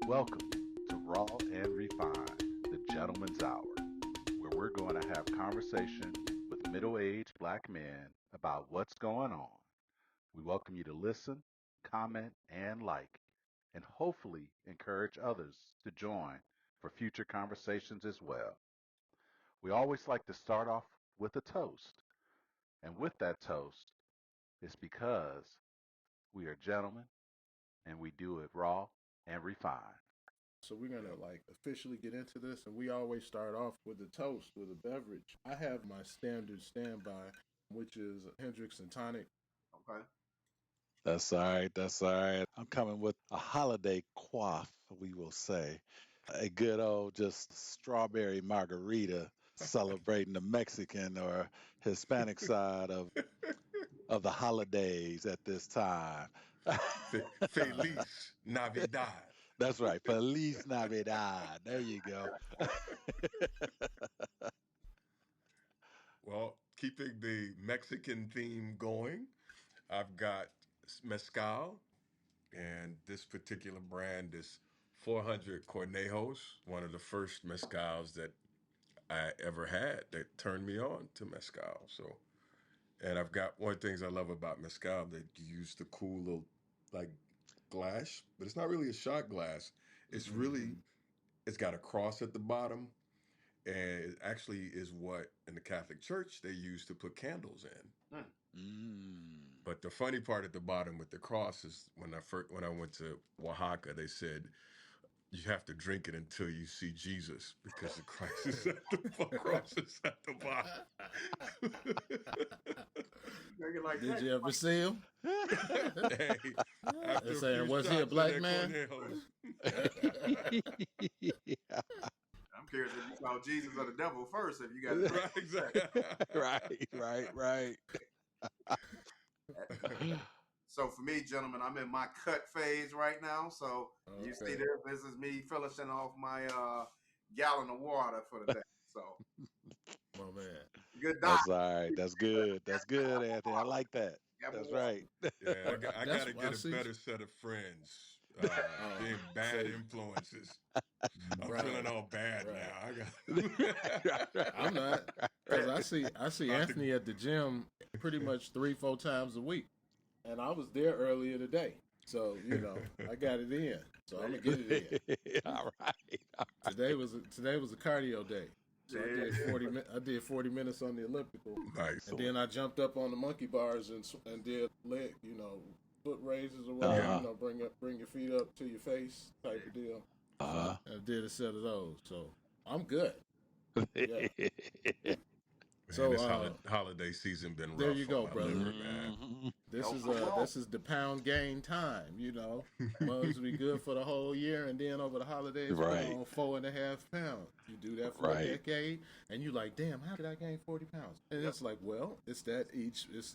Welcome to Raw and Refined, the Gentleman's Hour, where we're going to have conversation with middle-aged black men about what's going on. We welcome you to listen, comment, and like, and hopefully encourage others to join for future conversations as well. We always like to start off with a toast, and with that toast, it's because we are gentlemen and we do it raw and refined. So we're gonna officially get into this, and we always start off with a toast with a beverage. I have my standard standby, which is Hendrix and tonic. Okay. That's all right. That's all right. I'm coming with a holiday quaff, we will say. A good old just strawberry margarita celebrating the Mexican or Hispanic side of the holidays at this time. Feliz Navidad. That's right. Feliz Navidad. There you go. Well, keeping the Mexican theme going, I've got mezcal, and this particular brand is 400 Cornejos, one of the first mezcals that I ever had that turned me on to mezcal. So, and I've got one of the things I love about mezcal that you use the cool little like glass, but it's not really a shot glass. It's really it's got a cross at the bottom, and it actually is what in the Catholic Church they use to put candles in. Mm. But the funny part at the bottom with the cross is when I went to Oaxaca, they said you have to drink it until you see Jesus because the Christ is at the cross is at the bottom. Drink it like Did you ever see him? Hey, after They're a saying, few was he a shots of black that man? Cornejos, I'm curious if you saw Jesus or the devil first. If you got it right, exactly. Right. So for me, gentlemen, I'm in my cut phase right now. So you see there, this is me finishing off my gallon of water for the day. So Oh man, good diet. That's all right. That's good. That's good, Anthony. I like that. Got my That's water. right. Yeah, I got that's to why I get a see. better set of friends. Being Oh, bad see, influences. I'm feeling right, all bad right. now. I I'm not, because I see about to. Anthony at the gym pretty much 3-4 times a week, and I was there earlier today. So I got it in. So I'm gonna get it in. All right. Today was a cardio day. So I did Yeah. 40 minutes on the elliptical, Nice. and then I jumped up on the monkey bars and did leg, foot raises or whatever. Yeah. Bring your feet up to your face type of deal. Uh-huh. And I did a set of those. So I'm good. Yeah. Man, So this holiday season been there rough you on go, my brother. liver, man. Mhm. This is the pound gain time. Mugs be good for the whole year, and then over the holidays, put Right. on 4.5 pounds. You do that for a Right. decade, and you like, damn, how did I gain 40 pounds? And it's like, well, it's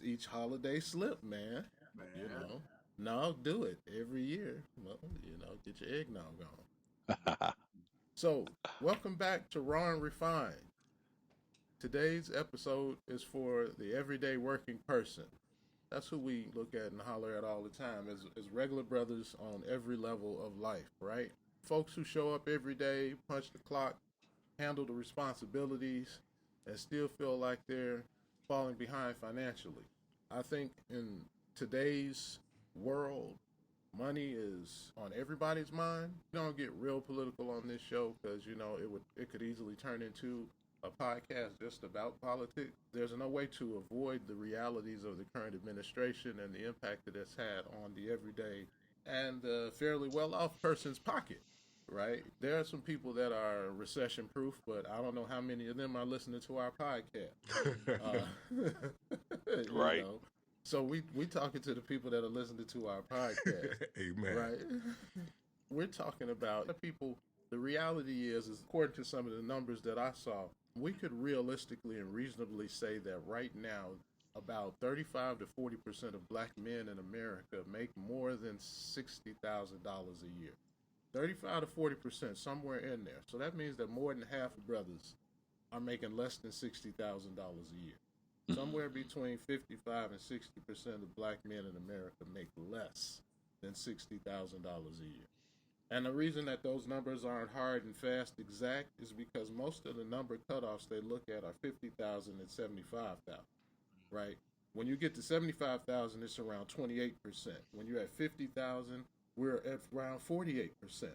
each holiday slip, man. Man. No, do it every year. Well, get your eggnog on. So, welcome back to Raw and Refined. Today's episode is for the everyday working person. That's who we look at and holler at all the time as regular brothers on every level of life, right? Folks who show up every day, punch the clock, handle the responsibilities, and still feel like they're falling behind financially. I think in today's world, money is on everybody's mind. We don't get real political on this show because it could easily turn into a podcast just about politics. There's no way to avoid the realities of the current administration and the impact that it's had on the everyday and the fairly well-off person's pocket. Right? There are some people that are recession proof, but I don't know how many of them are listening to our podcast. you Right. know, so we talking to the people that are listening to our podcast, Amen. right? We're talking about the people. The reality is according to some of the numbers that I saw, we could realistically and reasonably say that right now, about 35 to 40% of black men in America make more than $60,000 a year. 35 to 40%, somewhere in there. So that means that more than half of brothers are making less than $60,000 a year. Somewhere between 55 and 60% of black men in America make less than $60,000 a year. And the reason that those numbers aren't hard and fast exact is because most of the number cutoffs they look at are 50,000 and 75,000. Right? When you get to 75,000, it's around 28%. When you're at 50,000, we're at around 48%.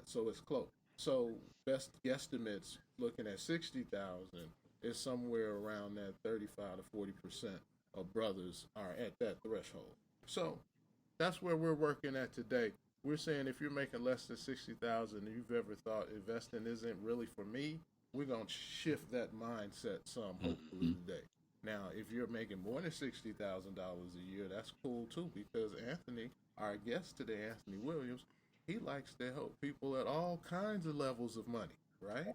So it's close. So best guesstimates looking at 60,000 is somewhere around that 35 to 40% of brothers are at that threshold. So that's where we're working at today. We're saying if you're making less than 60,000 and you've ever thought investing isn't really for me, we're gonna shift that mindset some hopefully Mhm. today. Now, if you're making more than $60,000 a year, that's cool too because Anthony, our guest today, Anthony Williams, he likes to help people at all kinds of levels of money, right?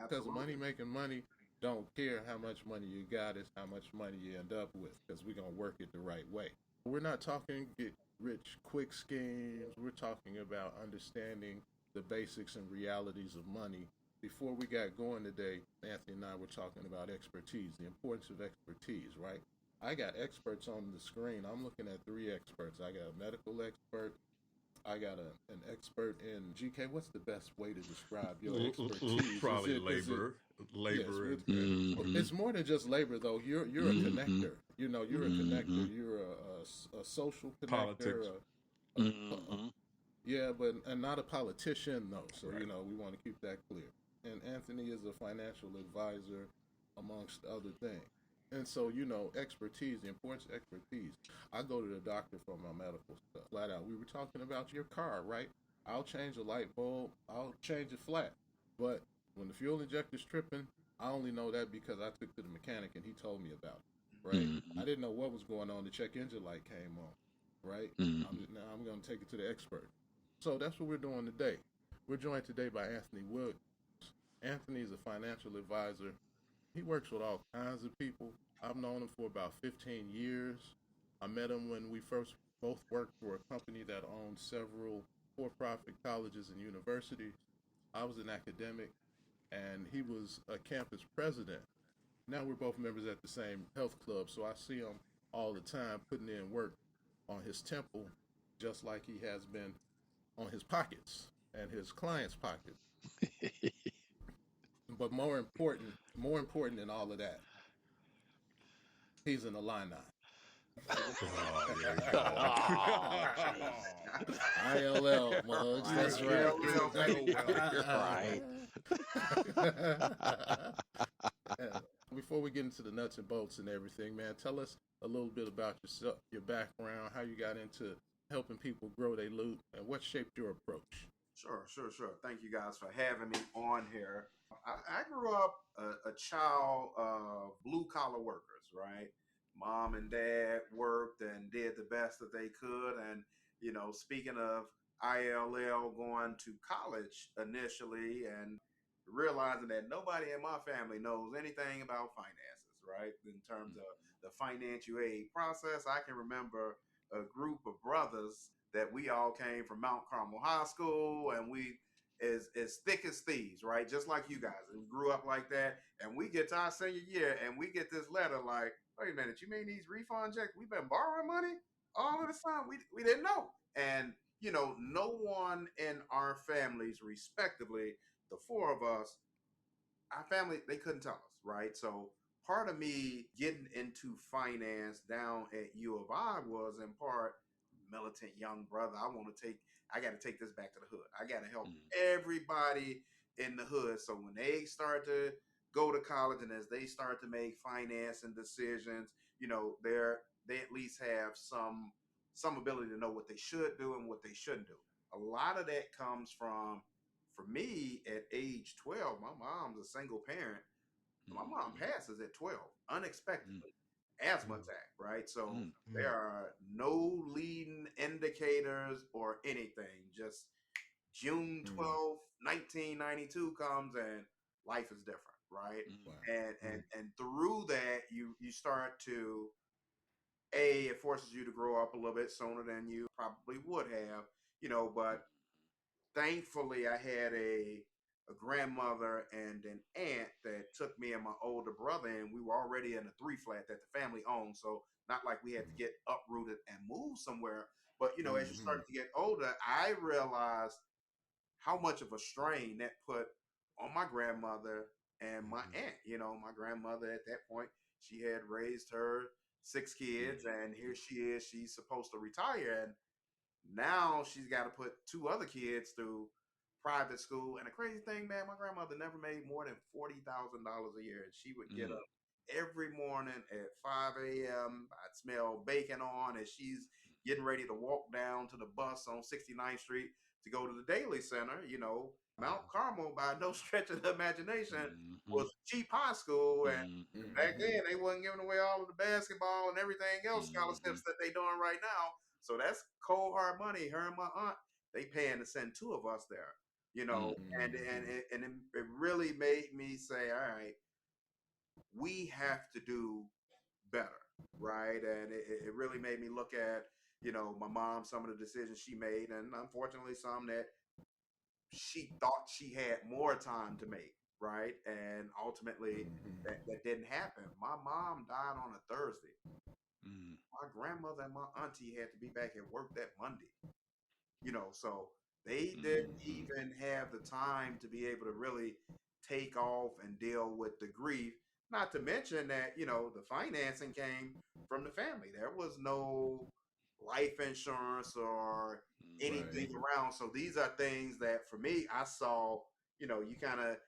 Because money Absolutely. making money don't care how much money you got, it's how much money you end up with because we're going to work it the right way. We're not talking get rich quick schemes. We're talking about understanding the basics and realities of money. Before we got going today, Anthony and I were talking about expertise, the importance of expertise, right? I got experts on the screen. I'm looking at three experts. I got a medical expert, I got an expert in GK. What's the best way to describe your expertise? Is Probably it labor, yes? labor, Mhm. It's more than just labor though. You're a Mhm. connector. You know, you're a connector. Mhm. You're a social connector. politics. A Mhm. yeah, but and not a politician though. So Right. we want to keep that clear. And Anthony is a financial advisor, amongst other things. And so expertise, the importance of expertise. I go to the doctor for my medical stuff. Flat out, we were talking about your car, right? I'll change a light bulb. I'll change it flat. But when the fuel injector's tripping, I only know that because I took to the mechanic and he told me about it. Right? I Mhm. didn't know what was going on. The check engine light came on. Right? Mhm. Now I'm going to take it to the expert. So that's what we're doing today. We're joined today by Anthony Williams. Anthony is a financial advisor. He works with all kinds of people. I've known him for about 15 years. I met him when we first both worked for a company that owned several for profit colleges and universities. I was an academic, and he was a campus president. Now we're both members at the same health club, so I see him all the time putting in work on his temple, just like he has been on his pockets and his clients' pockets. But more important than all of that, he's an Illini. Oh, there you go. Oh, jeez. ILL mugs. Right. That's You know, right. you know baby. so well. Right. Before we get into the nuts and bolts and everything, man, tell us a little bit about yourself, your background, how you got into helping people grow their loot, and what shaped your approach. Sure. Thank you guys for having me on here. I grew up a child of blue collar workers, right? Mom and dad worked and did the best that they could. And, speaking of ILL, going to college initially and realizing that nobody in my family knows anything about finances, right? In terms of the financial aid process, I can remember a group of brothers that we all came from Mount Carmel High School, and we as thick as thieves, right? Just like you guys, and we grew up like that. And we get to our senior year, and we get this letter like, "Wait a minute, you mean these refund checks? We've been borrowing money all of the time. We didn't know." And no one in our families, respectively, the four of us, our family, they couldn't tell us, right? So part of me getting into finance down at U of I was in part militant young brother. I got to take this back to the hood. I got to help Mhm. everybody in the hood. So when they start to go to college and as they start to make financing decisions, they at least have some ability to know what they should do and what they shouldn't do. A lot of that comes from for me at age 12, my mom's a single parent. My mom Mhm. passes at 12 Mhm. unexpectedly, asthma Mm, attack, right? So Mhm. there mm, are no leading indicators or anything. Just Mm, June 12th, 1992 comes and life is different, right? wow. Mhm. And and mm, and through that you start to a it forces you to grow up a little bit sooner than you probably would have, but thankfully I had a grandmother and an aunt that took me and my older brother, and we were already in a three flat that the family owned. So not like we had to get uprooted and move somewhere. But as you Mm-hmm. start to get older, I realized how much of a strain that put on my grandmother and my Mm-hmm. aunt. My grandmother at that point, she had raised her 6 kids, and here she is. She's supposed to retire, and now she's got to put 2 other kids through private school. And the crazy thing, man, my grandmother never made more than $40,000 a year, and she would get Mm. up every morning at 5 a.m. I'd smell bacon on as she's getting ready to walk down to the bus on 69th Street to go to the Daily Center. Mount Carmel, by no stretch of the imagination, Mhm. was a cheap high school, and Mhm. back Mm-hmm. then they wasn't giving away all of the basketball and everything else scholarships Mhm. that they doing right now. So that's cold hard money. Her and my aunt, they paying to send 2 of us there. Mm. And it really made me say, all right, we have to do better, right? And it really made me look at, my mom, some of the decisions she made, and unfortunately some that she thought she had more time to make, right? And ultimately that didn't happen. My mom died on a Thursday. Mm. My grandmother and my auntie had to be back at work that Monday. So they didn't Mhm. even have the time to be able to really take off and deal with the grief. Not to mention that, the financing came from the family. There was no life insurance or Mhm. Right. anything around. So these are things that for me, I saw, you kind of,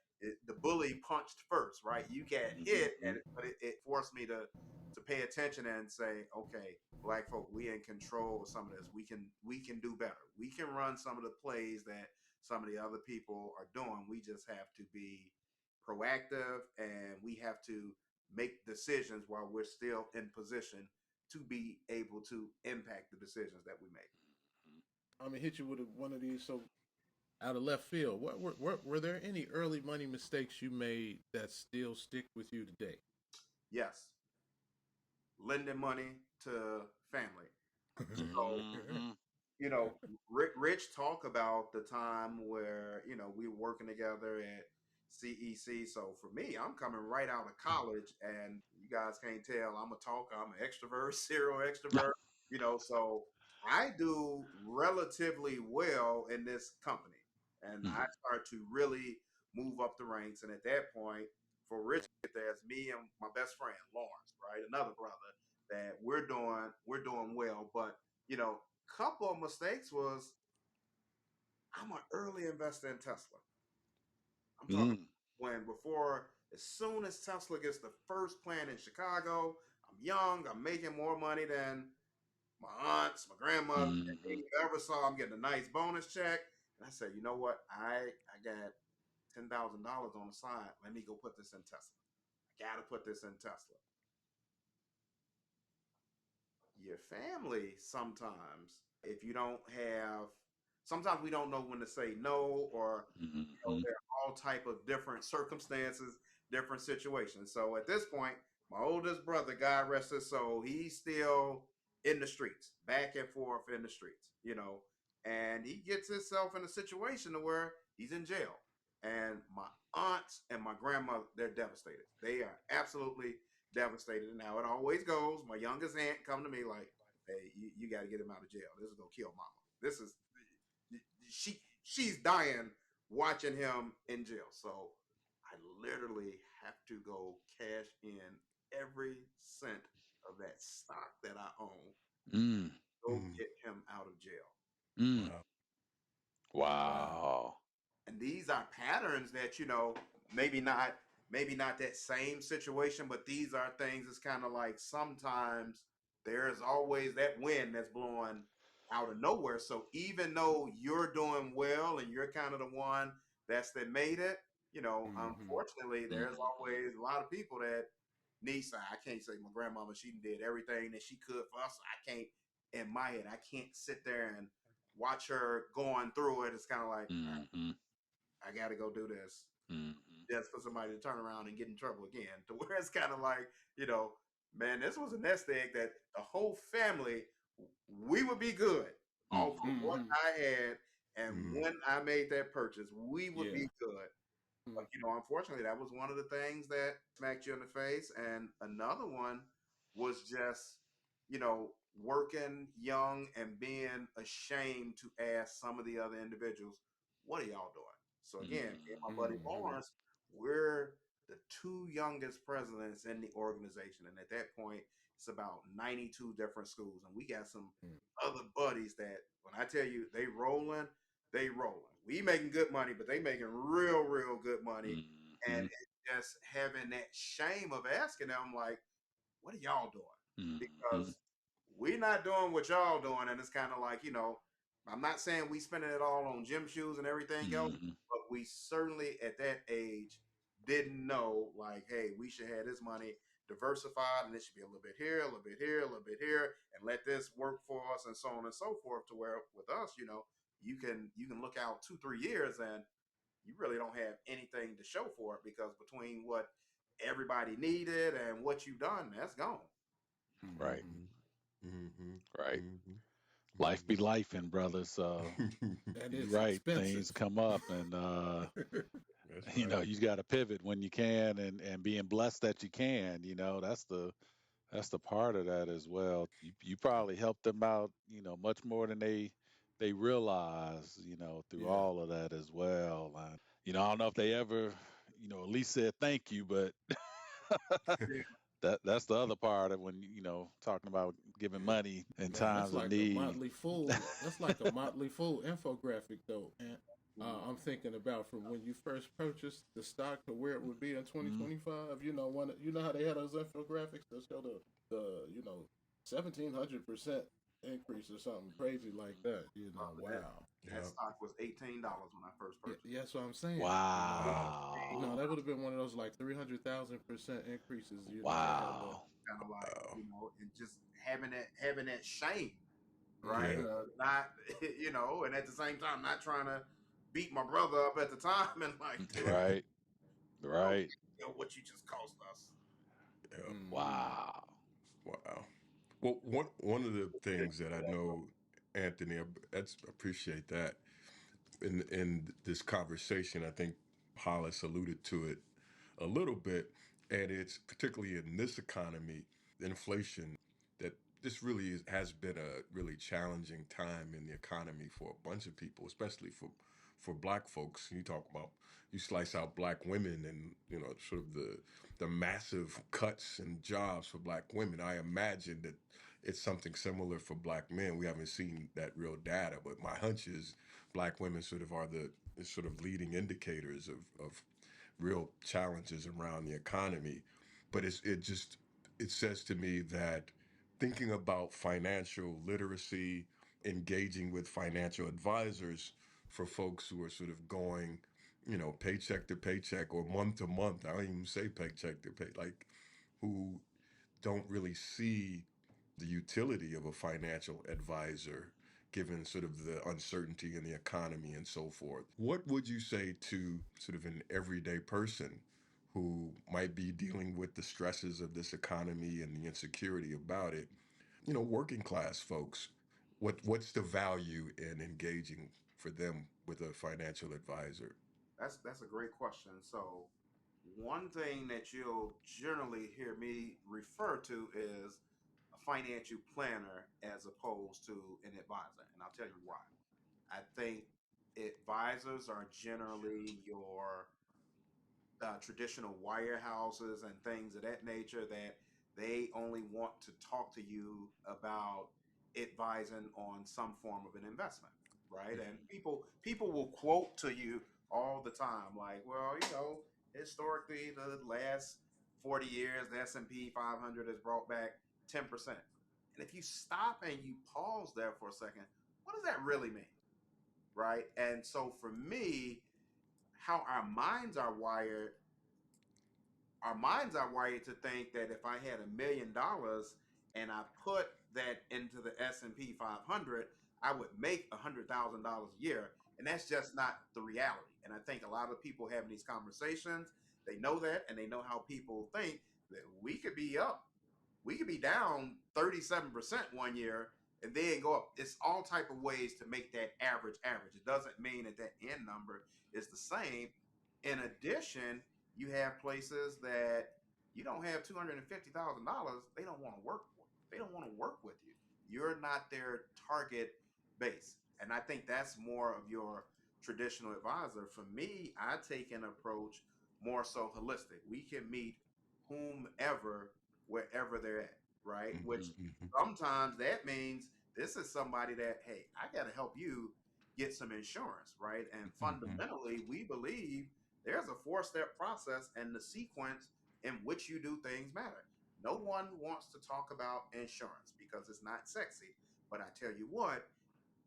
the bully punched first, right? You get hit, Mhm. but it forced me to pay attention and say, okay, black folk, we in control of some of this. We can do better. We can run some of the plays that some of the other people are doing. We just have to be proactive, and we have to make decisions while we're still in position to be able to impact the decisions that we make. I'm gonna hit you with one of these. So out of left field, were there any early money mistakes you made that still stick with you today? Yes, lending money to family. So Mhm. you know, Rich talk about the time where we were working together at CEC. So for me, I'm coming right out of college, and you guys can't tell I'm a talker. I'm an extrovert, serial extrovert. So I do relatively well in this company, and I Mhm. start to really move up the ranks. And at that point, for Rich, there's me and my best friend Lawrence, right, another brother that we're doing well, but you know couple of mistakes was I'm an early investor in Tesla. I'm talking Mm. when before as soon as Tesla gets the first plant in Chicago, I'm young, I'm making more money than my aunts, my grandmother, and Mhm. they ever saw. I'm getting a nice bonus check. And I said, you know what? I got $10,000 on the side. Let me go put this in Tesla. I gotta put this in Tesla. Your family sometimes, if you don't have, sometimes we don't know when to say no, or Mhm. there are all type of different circumstances, different situations. So at this point, my oldest brother, God rest his soul, he's still in the streets, back and forth in the streets, and he gets himself in a situation to where he's in jail. And my aunts and my grandmother, they're devastated. They are absolutely devastated. And how it always goes, my youngest aunt come to me like, hey, you got to get him out of jail. This is going to kill mama. This is, she's dying watching him in jail. So I literally have to go cash in every cent of that stock that I own, Mm. go Mm. get him out of jail. Mm. Wow. Wow. Wow. And these are patterns that maybe not that same situation, but these are things. It's kind of like sometimes there's always that wind that's blowing out of nowhere. So even though you're doing well and you're kind of the one that made it, Mm-hmm. unfortunately there's Mhm. always a lot of people that need. I can't say my grandmama, she did everything that she could for us. I can't, in my head, I can't sit there and watch her going through it. It's kind of like, Mhm. I got to go do this Mhm. just for somebody to turn around and get in trouble again. To where it's kind of like, you know, man, this was a nest egg that the whole family, we would be good off of Mhm. what Mm-hmm. I had. And Mm. when I made that purchase, we would Yeah. be good. But, unfortunately, that was one of the things that smacked you in the face. And another one was just, working young and being ashamed to ask some of the other individuals, what are y'all doing? So again, me and my buddy Mm-hmm. Lawrence, we're the two youngest presidents in the organization. And at that point, it's about 92 different schools. And we got some other buddies that when I tell you they rolling, they rolling. We making good money, but they making real good money. And Mm-hmm. it's just having that shame of asking them, like, what are y'all doing? Mm-hmm. Because we're not doing what y'all doing. And it's kind of like, I'm not saying we spending it all on gym shoes and everything else, Mm-hmm. but we certainly at that age didn't know, like, hey, we should have this money diversified and it should be a little bit here, a little bit here, a little bit here, and let this work for us and so on and so forth. To where with us, you can look out 2-3 years and you really don't have anything to show for it because between what everybody needed and what you've done, that's gone. Right. Mm-hmm. Mm-hmm. Right. Mm-hmm. Life be life, and brother. So Mm-hmm. And you're it's right. Things expensive. come up, and That's you right. know you got to pivot when you can, and being blessed that you can. You know that's the part of that as well. You probably helped them out. Much more than they realize. Through Yeah. all of that as well. And I don't know if they ever at least said thank you, but that's the other part of when talking about giving money in Man, that's times of like a need. Motley Fool. That's like a Motley Fool infographic, though. And Mhm. I'm thinking about from when you first purchased the stock to where it would be in Mm, 2025. How they had those infographics that show the 1,700% increase or something crazy like that. But that Wow. that Yeah. stock was $18 when I first Yeah, purchased yeah, it. that's what I'm saying. Wow. wow. That would have been one of those like 300,000% increases. They had the. Wow. Kind of like, Wow. and just having that shame, right? Yeah. Mm-hmm. Not, and at the same time, not trying to beat my brother up at the time and like, dude, Right. you don't Right. what you just cost us. Yeah. Mm-hmm. Wow. Wow. Well, one of the things that I know, Anthony, that's appreciate that in this conversation. I think Hollis alluded to it a little bit, and it's particularly in this economy, inflation, that this really has been a really challenging time in the economy for a bunch of people, especially for black folks. You slice out black women and sort of the massive cuts in jobs for black women. I imagine that it's something similar for black men. We haven't seen that real data, but my hunch is black women sort of are the sort of leading indicators of real challenges around the economy. But it says to me that thinking about financial literacy, engaging with financial advisors for folks who are sort of going, paycheck to paycheck or month to month. I don't even say paycheck to pay, like who don't really see the utility of a financial advisor given sort of the uncertainty in the economy and so forth. What would you say to sort of an everyday person who might be dealing with the stresses of this economy and the insecurity about it? Working class folks. What's the value in engaging for them with a financial advisor? That's a great question. So one thing that you'll generally hear me refer to is a financial planner as opposed to an advisor, and I'll tell you why. I think advisors are generally your traditional wirehouses and things of that nature that they only want to talk to you about advising on some form of an investment, right? And people will quote to you all the time, like, well, historically, the last 40 years, the S&P 500 has brought back 10%. And if you stop and you pause there for a second, what does that really mean, right? And so for me, how our minds are wired to think that if I had $1 million and I put that into the S&P 500, I would make $100,000 a year, and that's just not the reality. And I think a lot of people having these conversations, they know that, and they know how people think that we could be down 37% one year and then go up. It's all type of ways to make that average average. It doesn't mean that that end number is the same. In addition, you have places that you don't have $250,000. They don't want to work for you. They don't want to work with you. You're not their target base. And I think that's more of your traditional advisor. For me, I take an approach more so holistic. We can meet whomever wherever they're at, right? Which Mm-hmm. sometimes that means this is somebody that, hey, I got to help you get some insurance, right? And Mm-hmm. fundamentally, we believe there's a four-step process and the sequence in which you do things matter. No one wants to talk about insurance because it's not sexy. But I tell you what,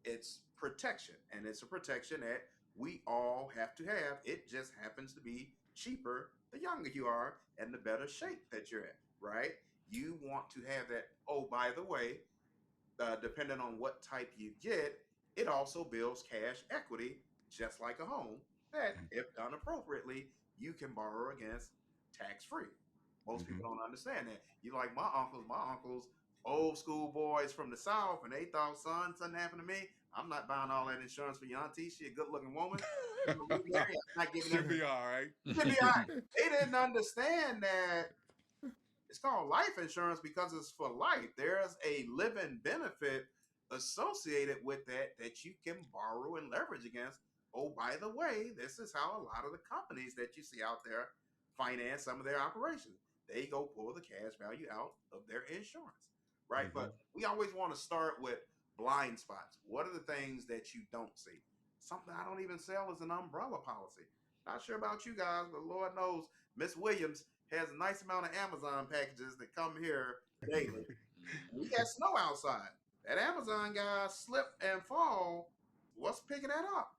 it's protection, and it's a protection that we all have to have. It just happens to be cheaper the younger you are and the better shape that you're in, right? You want to have that. Oh, by the way, depending on what type you get, it also builds cash equity, just like a home, that, if done appropriately, you can borrow against tax free. Most Mm-hmm. people don't understand that. You like my uncles, old school boys from the South, and they thought, son, something happened to me. I'm not buying all that insurance for your auntie. She a good looking woman. You know, we married. I'm not giving She'll that. be all right. She'll be all right. They didn't understand that it's called life insurance because it's for life. There's a living benefit associated with that you can borrow and leverage against. Oh, by the way, this is how a lot of the companies that you see out there finance some of their operations. They go pull the cash value out of their insurance, right? Mm-hmm. But we always want to start with blind spots. What are the things that you don't see? Something I don't even sell is an umbrella policy. Not sure about you guys, but Lord knows Miss Williams has a nice amount of Amazon packages that come here daily. We got snow outside. That Amazon guy slip and fall. What's picking that up?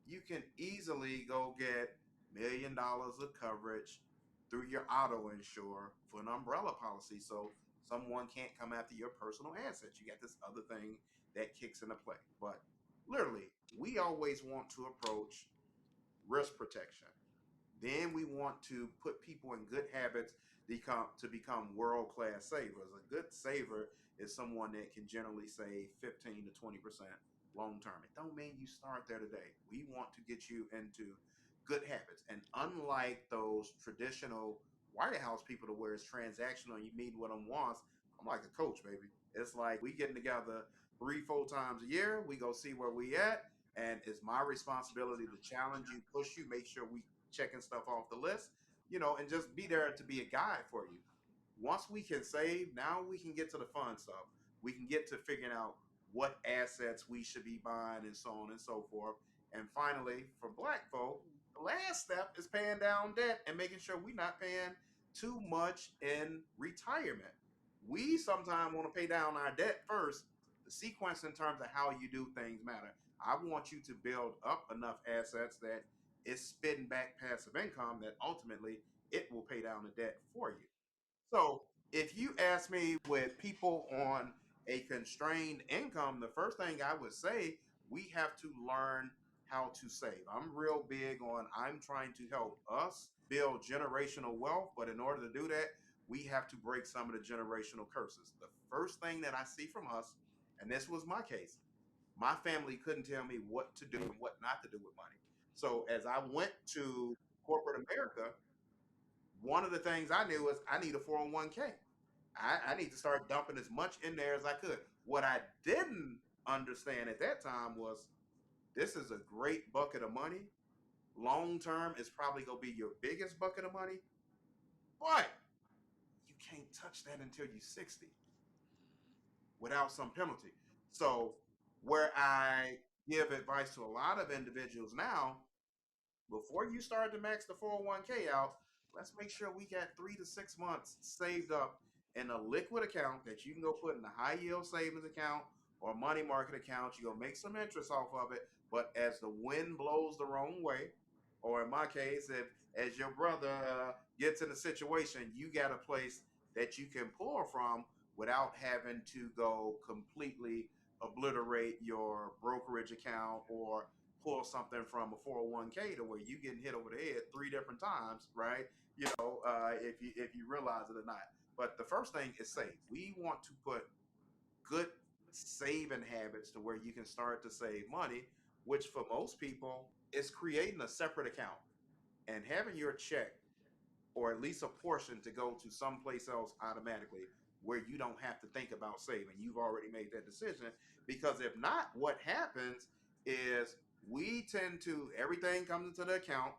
You can easily go get $1 million of coverage through your auto insure for an umbrella policy. So someone can't come after your personal assets. You got this other thing that kicks into play. But literally, we always want to approach risk protection. Then we want to put people in good habits to become world class savers. A good saver is someone that can generally save 15 to 20% long term. It don't mean you start there today. We want to get you into good habits. And unlike those traditional White House people to where it's transactional and you meet with them once, I'm like a coach, baby. It's like we getting together 3, 4 times a year. We go see where we at. And it's my responsibility to challenge you, push you, make sure we checking stuff off the list, and just be there to be a guide for you. Once we can save, now we can get to the fun stuff. We can get to figuring out what assets we should be buying and so on and so forth. And finally, for black folk, the last step is paying down debt and making sure we're not paying too much in retirement. We sometimes want to pay down our debt first. The sequence in terms of how you do things matter. I want you to build up enough assets that it's spitting back passive income that ultimately it will pay down the debt for you. So if you ask me with people on a constrained income, the first thing I would say, we have to learn how to save. I'm real big on I'm trying to help us build generational wealth, but in order to do that, we have to break some of the generational curses. The first thing that I see from us, and this was my case, my family couldn't tell me what to do and what not to do with money. So as I went to corporate America, one of the things I knew was I need a 401k. I need to start dumping as much in there as I could. What I didn't understand at that time was this is a great bucket of money. Long term is probably going to be your biggest bucket of money, but you can't touch that until you're 60 without some penalty. So, where I give advice to a lot of individuals now, before you start to max the 401k out, let's make sure we got 3 to 6 months saved up in a liquid account that you can go put in a high yield savings account or money market account. You're going to make some interest off of it. But as the wind blows the wrong way, or in my case, if as your brother gets in a situation, you got a place that you can pull from without having to go completely obliterate your brokerage account or pull something from a 401k to where you getting hit over the head 3 different times, right? If you realize it or not. But the first thing is save. We want to put good saving habits to where you can start to save money, which for most people is creating a separate account and having your check or at least a portion to go to someplace else automatically where you don't have to think about saving. You've already made that decision. Because if not, what happens is We tend to, everything comes into the account.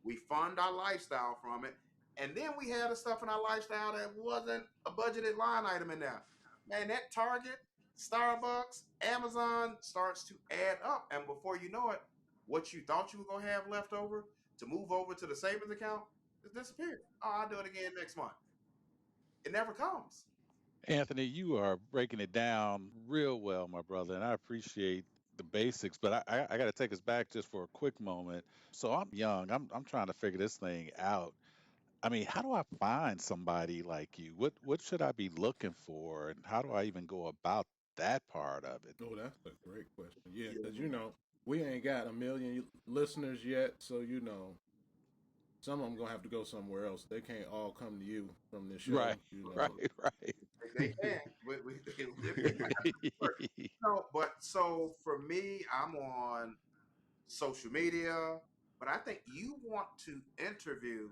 We fund our lifestyle from it. And then we had the stuff in our lifestyle that wasn't a budgeted line item in there. Man, that Target, Starbucks, Amazon starts to add up. And before you know it, what you thought you were going to have left over to move over to the savings account has disappeared. Oh, I'll do it again next month. It never comes. Anthony, you are breaking it down real well, my brother, and I appreciate the basics. But I got to take us back just for a quick moment. So I'm young. I'm trying to figure this thing out. I mean, how do I find somebody like you? What should I be looking for, and how do I even go about that part of it? Oh, that's a great question. Yeah, Yeah, because we ain't got a million listeners yet, so some of them gonna have to go somewhere else. They can't all come to you from this Right, show. right, right. they can. They work. No, but so for me, I'm on social media, but I think you want to interview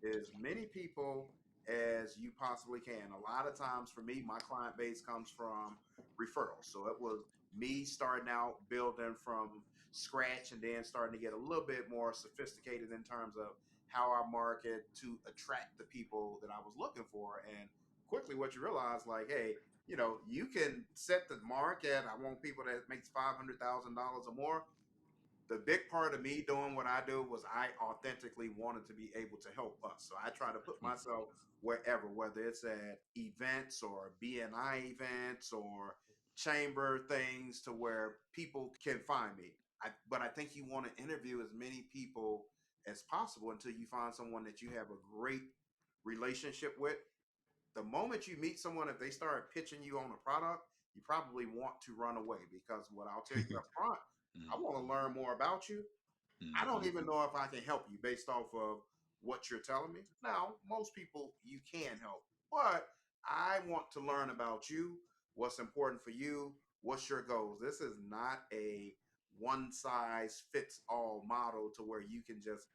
as many people as you possibly can. A lot of times for me, my client base comes from referrals. So it was me starting out building from scratch and then starting to get a little bit more sophisticated in terms of how I market to attract the people that I was looking for. And quickly what you realize, like, hey, you can set the mark at I want people that makes $500,000 or more. The big part of me doing what I do was I authentically wanted to be able to help us. So I try to put myself wherever, whether it's at events or BNI events or chamber things to where people can find me. But I think you want to interview as many people as possible until you find someone that you have a great relationship with. The moment you meet someone, if they start pitching you on a product, you probably want to run away because what I'll tell you up front, I want to Hmm. learn more about you. I don't Hmm. even know if I can help you based off of what you're telling me. Now, most people you can help, but I want to learn about you, what's important for you, what's your goals. This is not a one size fits all model to where you can just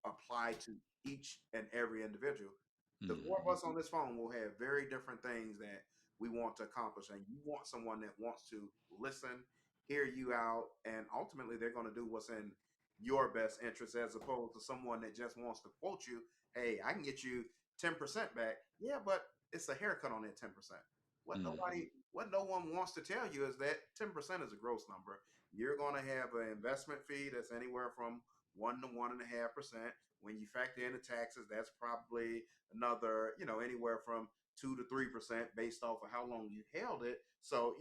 apply to each and every individual. The four of Hmm. us on this phone will have very different things that we want to accomplish, and you want someone that wants to listen, hear you out, and ultimately they're going to do what's in your best interest as opposed to someone that just wants to quote you, hey, I can get you 10% back. Yeah, but it's a haircut on that 10%. Hmm. What no one wants to tell you is that 10% is a gross number. You're going to have an investment fee that's anywhere from 1 to 1.5%. When you factor in the taxes, that's probably another, anywhere from 2 to 3% based off of how long you held it. So,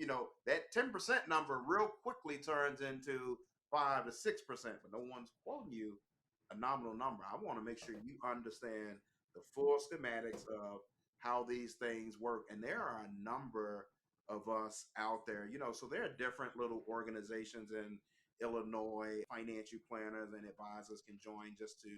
that 10% number real quickly turns into 5 to 6%, but no one's quoting you a nominal number. I want to make sure you understand the full schematics of how these things work. And there are a number of us out there, so there are different little organizations in Illinois, financial planners and advisors can join just to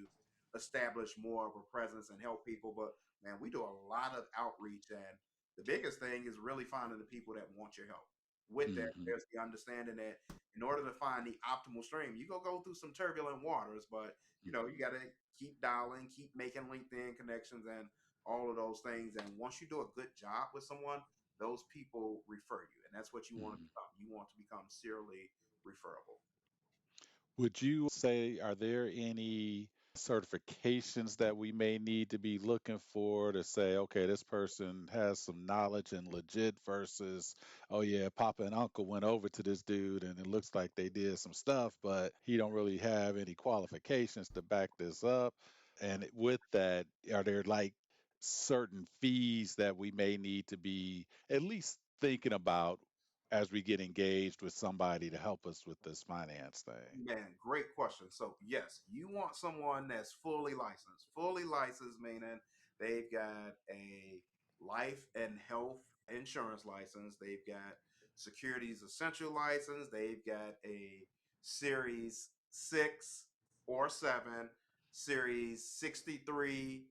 establish more of a presence and help people. But man, we do a lot of outreach, and the biggest thing is really finding the people that want your help. With that, Hmm. there's the understanding that in order to find the optimal stream, you go through some turbulent waters, but you got to keep dialing, keep making LinkedIn connections, and all of those things. And once you do a good job with someone, those people refer you, and that's what you want to Hmm. become. You want to become serially referable. Would you say, are there any certifications that we may need to be looking for to say, okay, this person has some knowledge and legit versus, oh yeah, Papa and Uncle went over to this dude and it looks like they did some stuff, but he don't really have any qualifications to back this up. And with that, are there like certain fees that we may need to be at least thinking about as we get engaged with somebody to help us with this finance thing? Man, great question. So, yes, you want someone that's fully licensed. Fully licensed meaning they've got a life and health insurance license, they've got securities essential license, they've got a series 6 or 7, series 63,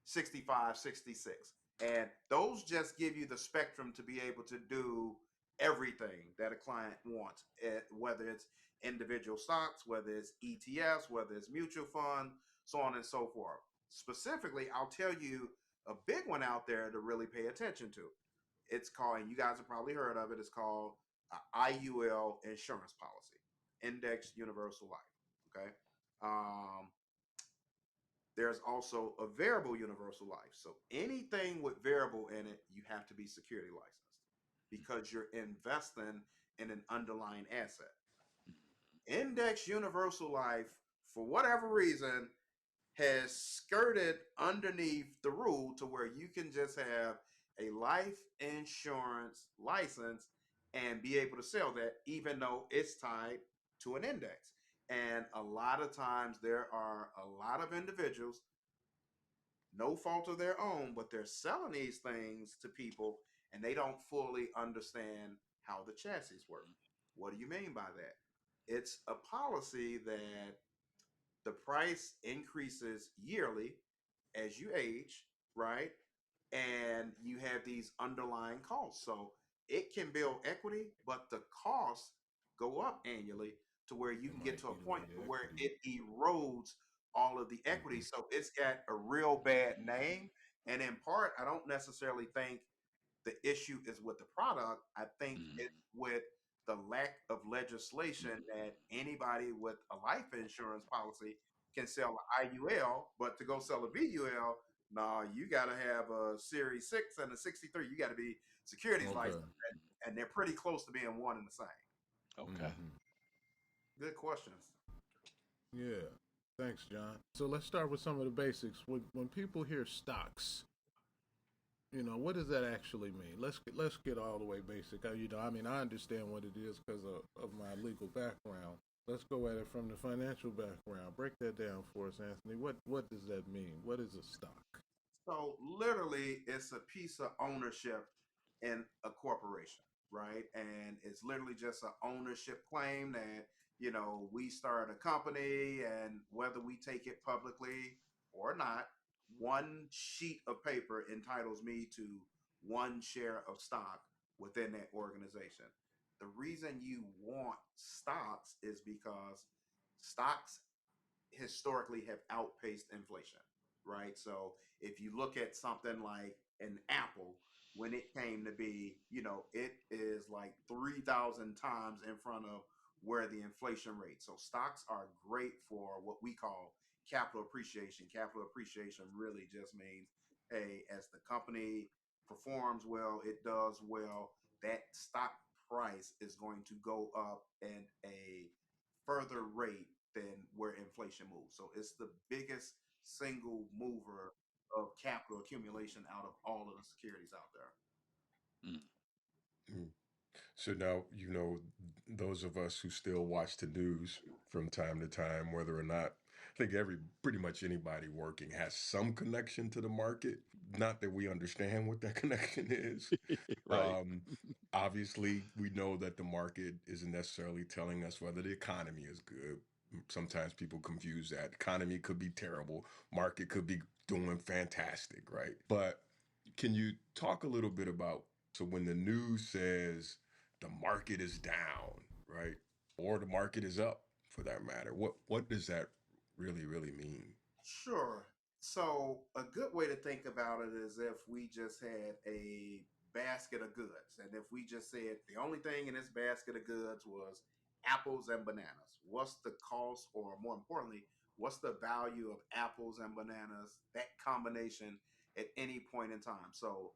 65, 66. And those just give you the spectrum to be able to do everything that a client wants, whether it's individual stocks, whether it's ETFs, whether it's mutual fund, so on and so forth. Specifically, I'll tell you a big one out there to really pay attention to. It's called, and you guys have probably heard of it, it's called IUL insurance policy. indexed universal life. Okay. Um, there's also a variable universal life. So anything with variable in it, you have to be security licensed because you're investing in an underlying asset. Index universal life, for whatever reason, has skirted underneath the rule to where you can just have a life insurance license and be able to sell that, even though it's tied to an index. And a lot of times, there are a lot of individuals, no fault of their own, but they're selling these things to people and they don't fully understand how the chassis work. What do you mean by that? It's a policy that the price increases yearly as you age, right? And you have these underlying costs. So it can build equity, but the costs go up annually to where you It can get might to a eat away point the where equity. it erodes all of the equity. Hmm. So it's got a real bad name. And in part, I don't necessarily think the issue is with the product. I think Mm-hmm. it's with the lack of legislation that anybody with a life insurance policy can sell an IUL, but to go sell a VUL, nah, you got to have a Series 6 and a 63. You got to be securities Okay. licensed, and they're pretty close to being one and the same. Okay. Hmm. Good questions. Yeah. Thanks, John. So let's start with some of the basics. When people hear stocks, what does that actually mean? Let's get all the way basic. I mean, I understand what it is because of my legal background. Let's go at it from the financial background. Break that down for us, Anthony. What does that mean? What is a stock? So literally, it's a piece of ownership in a corporation, right? And it's literally just an ownership claim that we start a company, and whether we take it publicly or not, one sheet of paper entitles me to one share of stock within that organization. The reason you want stocks is because stocks historically have outpaced inflation, right? So if you look at something like an Apple, when it came to be, it is like 3,000 times in front of where the inflation rate. So stocks are great for what we call capital appreciation. Capital appreciation really just means, hey, as the company performs well, it does well, that stock price is going to go up at a further rate than where inflation moves. So it's the biggest single mover of capital accumulation out of all of the securities out there. Mm. Mm. So now, those of us who still watch the news from time to time, whether or not, I think pretty much anybody working has some connection to the market. Not that we understand what that connection is. Right. Um, Obviously, we know that the market isn't necessarily telling us whether the economy is good. Sometimes people confuse that. Economy could be terrible, market could be doing fantastic, right? But can you talk a little bit about, so when the news says the market is down, right? Or the market is up for that matter, what does that really mean? Sure. So a good way to think about it is if we just had a basket of goods, and if we just said the only thing in this basket of goods was apples and bananas, what's the cost, or more importantly, what's the value of apples and bananas, that combination at any point in time? So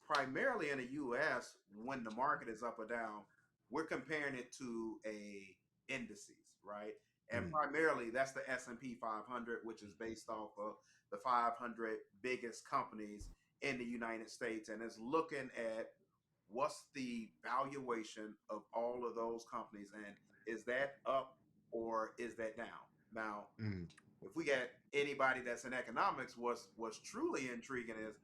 primarily in the US, when the market is up or down, we're comparing it to a indices, right? And Mm, primarily that's the S&P 500, which is based off of the 500 biggest companies in the United States, and is looking at what's the valuation of all of those companies, and is that up or is that down? Now, mm, if we got anybody that's in economics, what's truly intriguing is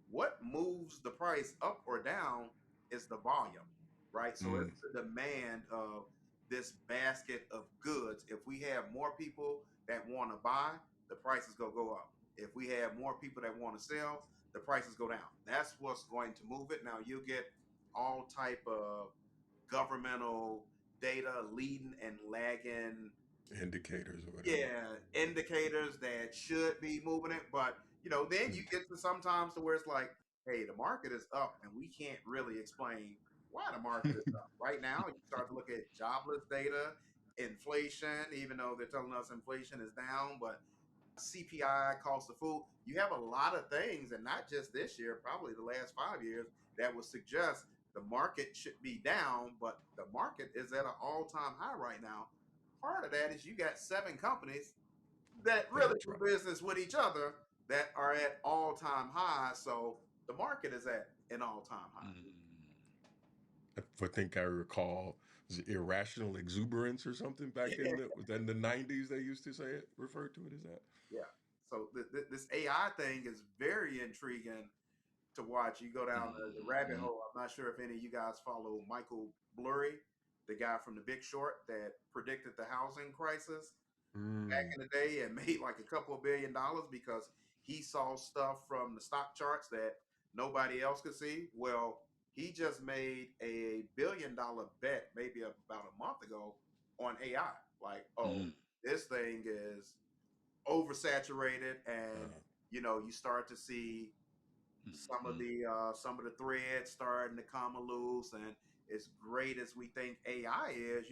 what moves the price up or down is the volume, right? So mm, it's the demand of this basket of goods. If we have more people that want to buy, the prices go up. If we have more people that want to sell, the prices go down. That's what's going to move it. Now you get all type of governmental data leading and lagging, indicators or whatever. yeah, indicators that should be moving it. But then Mm, you get to sometimes to where it's like, hey, the market is up and we can't really explain why the market is up. Right now, you start to look at jobless data. inflation, even though they're telling us inflation is down, but CPI, cost of food. You have a lot of things, and not just this year, probably the last 5 years, that would suggest the market should be down, but the market is at an all-time high right now. Part of that is you got 7 companies that really That do drop. business with each other that are at all-time highs. So the market is at an all-time high. Mm. I think I recall was it irrational exuberance or something back in the was that in the 90s they used to say it, refer to it as that. Yeah. So this AI thing is very intriguing to watch. You go down the rabbit Mm. hole. I'm not sure if any of you guys follow Michael Blurry, the guy from The Big Short that predicted the housing crisis back Mm. in the day and made like a couple of $1 billion because he saw stuff from the stock charts that nobody else could see. Well, he just made a $1 billion bet maybe about a month ago on AI. Like, oh, Mm. this thing is oversaturated, and Uh, you start to see Mm. some of the threads starting to come loose. And as great as we think AI is,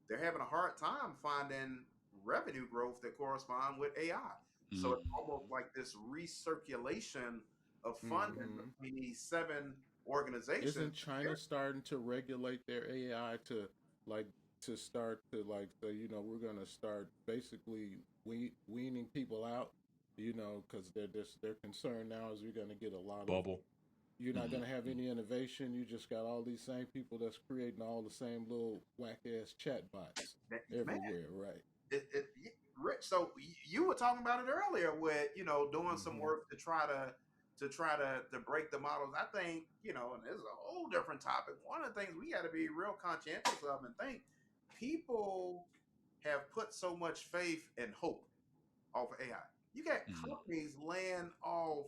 they're having a hard time finding revenue growth that correspond with AI. So Mm. it's almost like this recirculation of funding Mm-hmm. between these 7 organizations. Isn't China starting to regulate their AI to like to start to like say, we're gonna start basically weaning people out, because they're concerned now is we're gonna get a lot of bubble. you're not Mm. gonna have any innovation. You just got all these same people that's creating all the same little whack ass chat bots Man, everywhere, right? Rich. So you were talking about it earlier with doing some Mm-hmm. work to break the models. I think and this is a whole different topic. One of the things we got to be real conscientious of and think people have put so much faith and hope off of AI. You got Mm. companies laying off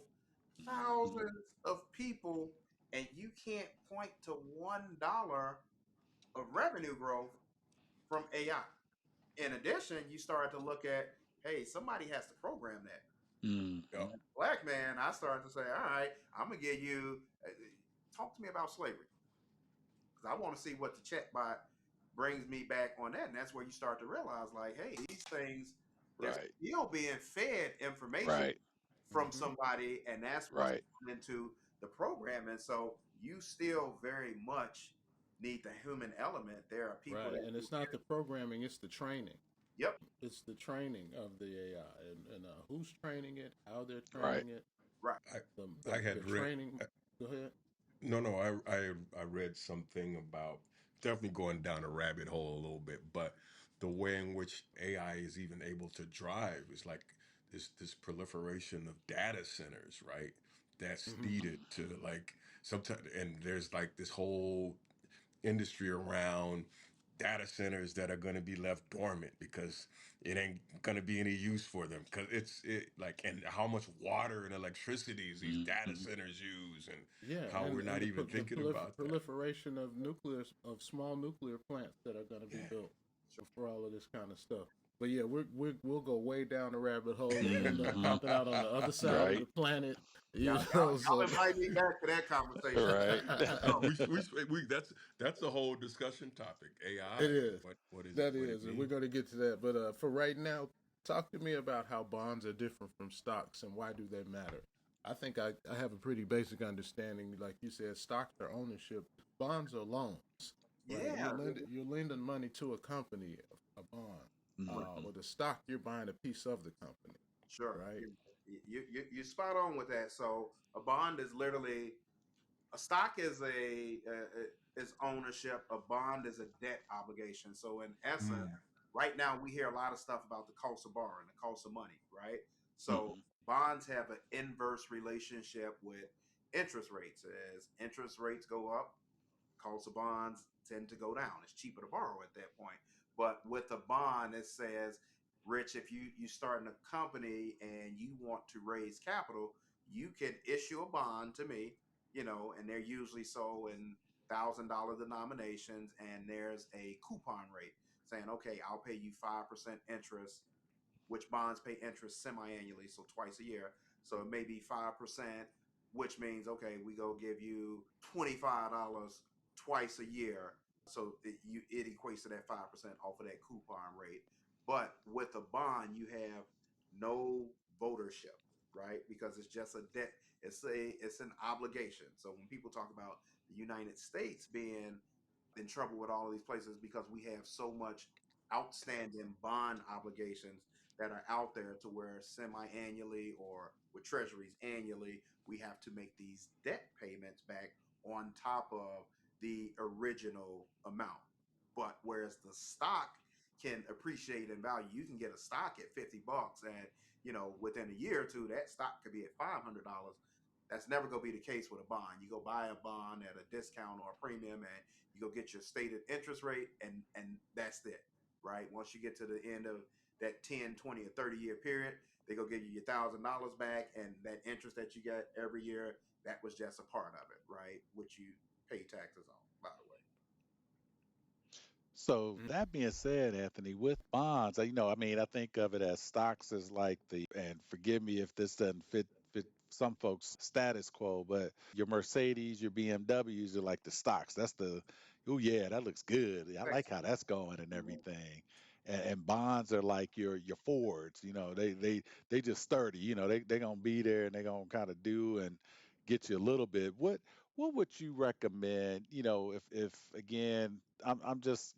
Mm. thousands of people, and you can't point to $1 of revenue growth from AI. In addition, you start to look at, hey, somebody has to program that. Mm. Yeah. Black man, I started to say, all right, I'm gonna give you talk to me about slavery because I want to see what the chatbot brings me back on that, and that's where you start to realize, like, hey, these things they're Right. still being fed information Right. from Mm-hmm. somebody, and that's what's Right. going into the programming. So you still very much need the human element. There are people Right. that And do. it's not the programming, it's the training. Yep. It's the training of the AI, and who's training it, how they're Right. training it, Right. I the had read. training. Go ahead. No, no, I read something about definitely going down a rabbit hole a little bit, but the way in which AI is even able to drive is like this proliferation of data centers, right? That's Mm-hmm. needed to like sometimes, and there's like this whole industry around data centers that are going to be left dormant because it ain't going to be any use for them because it like and how much water and electricity these data Mm. centers use and Yeah, how we're and not even the thinking about that. proliferation of small nuclear plants that are going to be Yeah. built for all of this kind of stuff. But yeah, we'll go way down the rabbit hole and end up Mm. popping out on the other side of Right. the planet. Y'all, You y'all, know, y'all so invite me back to that conversation. Right. Oh, We that's a whole discussion topic. AI. it is. What is it? That What it is, and we're mean? going to get to that. But for right now, talk to me about how bonds are different from stocks and why do they matter. I think I have a pretty basic understanding. Like you said, stocks are ownership, bonds are loans, right? yeah. You're lending money to a company, a bond. Mm. With a stock, you're buying a piece of the company, Sure. right? You spot on with that. So a bond is literally a stock is ownership. A bond is a debt obligation. So in essence, Mm. right now we hear a lot of stuff about the cost of borrowing, the cost of money, right? So Mm. bonds have an inverse relationship with interest rates. As interest rates go up, cost of bonds tend to go down. It's cheaper to borrow at that point. But with a bond, it says, Rich, if you starting a company and you want to raise capital, you can issue a bond to me, and they're usually so in $1,000 denominations, and there's a coupon rate saying, okay, I'll pay you 5% interest, which bonds pay interest semi-annually, so twice a year. So it may be 5%, which means okay, we go give you $25 twice a year. So it equates to that 5% off of that coupon rate. But with a bond, you have no votership, right? Because it's just a debt. It's an obligation. So when people talk about the United States being in trouble with all of these places because we have so much outstanding bond obligations that are out there to where semi-annually or with treasuries annually we have to make these debt payments back on top of the original amount. But whereas the stock can appreciate in value, you can get a stock at $50 and within a year or two that stock could be at $500. That's never going to be the case with a bond. You go buy a bond at a discount or a premium and you go get your stated interest rate and that's it, right? Once you get to the end of that 10, 20, or 30-year period, they go give you your $1,000 back, and that interest that you get every year, that was just a part of it, right? Which you pay taxes on, by the way. So that being said, Anthony, with bonds, I mean, I think of it as stocks as like and forgive me if this doesn't fit some folks' status quo, but your Mercedes, your BMWs are like the stocks. That's oh yeah, that looks good. I like how that's going and Mhm. everything. And bonds are like your Fords. They just sturdy. They gonna be there and they gonna kind of do and get you a little bit. What would you recommend? If again, I'm just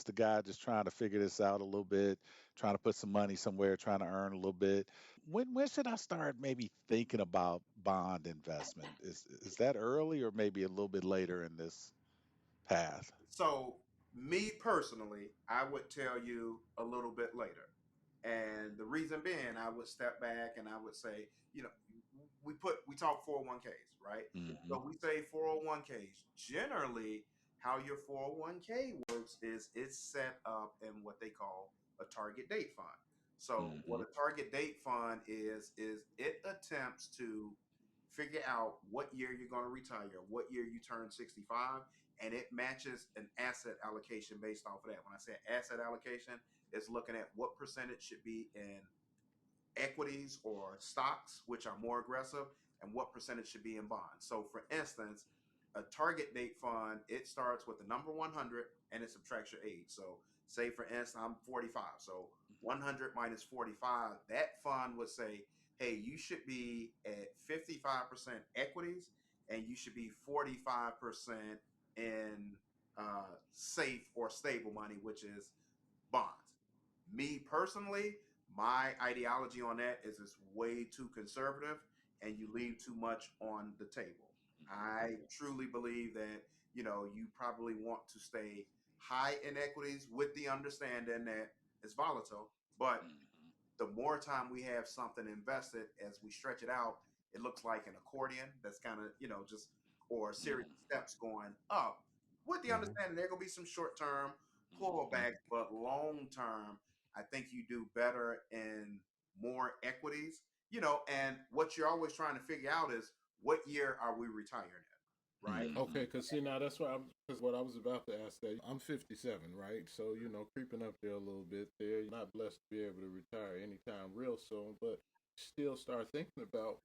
a guy just trying to figure this out a little bit, trying to put some money somewhere, trying to earn a little bit. When should I start maybe thinking about bond investment? Is that early or maybe a little bit later in this path? So, me personally, I would tell you a little bit later. And the reason being, I would step back and I would say, we talk 401ks, right? Hmm. So we say 401ks. Generally, how your 401k works is it's set up in what they call a target date fund. So what Hmm. a target date fund is it attempts to figure out what year you're going to retire, what year you turn 65, and it matches an asset allocation based off of that. When I say asset allocation, it's looking at what percentage should be in equities or stocks, which are more aggressive, and what percentage should be in bonds. So, for instance, a target date fund, it starts with the number 100 and it subtracts your age. So, say for instance, I'm 45. So, 100 minus 45, that fund would say, hey, you should be at 55% equities and you should be 45% in safe or stable money, which is bonds. Me personally, my ideology on that is it's way too conservative and you leave too much on the table. I truly believe that, you probably want to stay high in equities with the understanding that it's volatile, but the more time we have something invested as we stretch it out, it looks like an accordion that's kind of, just or a series of steps going up with the Hmm. understanding there going to be some short term Hmm. pullbacks, but long term, I think you do better in more equities, and what you're always trying to figure out is what year are we retiring in, right? Okay, Hmm. because see now that's why because what I was about to ask that I'm 57, right? So creeping up there a little bit. There, not blessed to be able to retire anytime real soon, but still start thinking about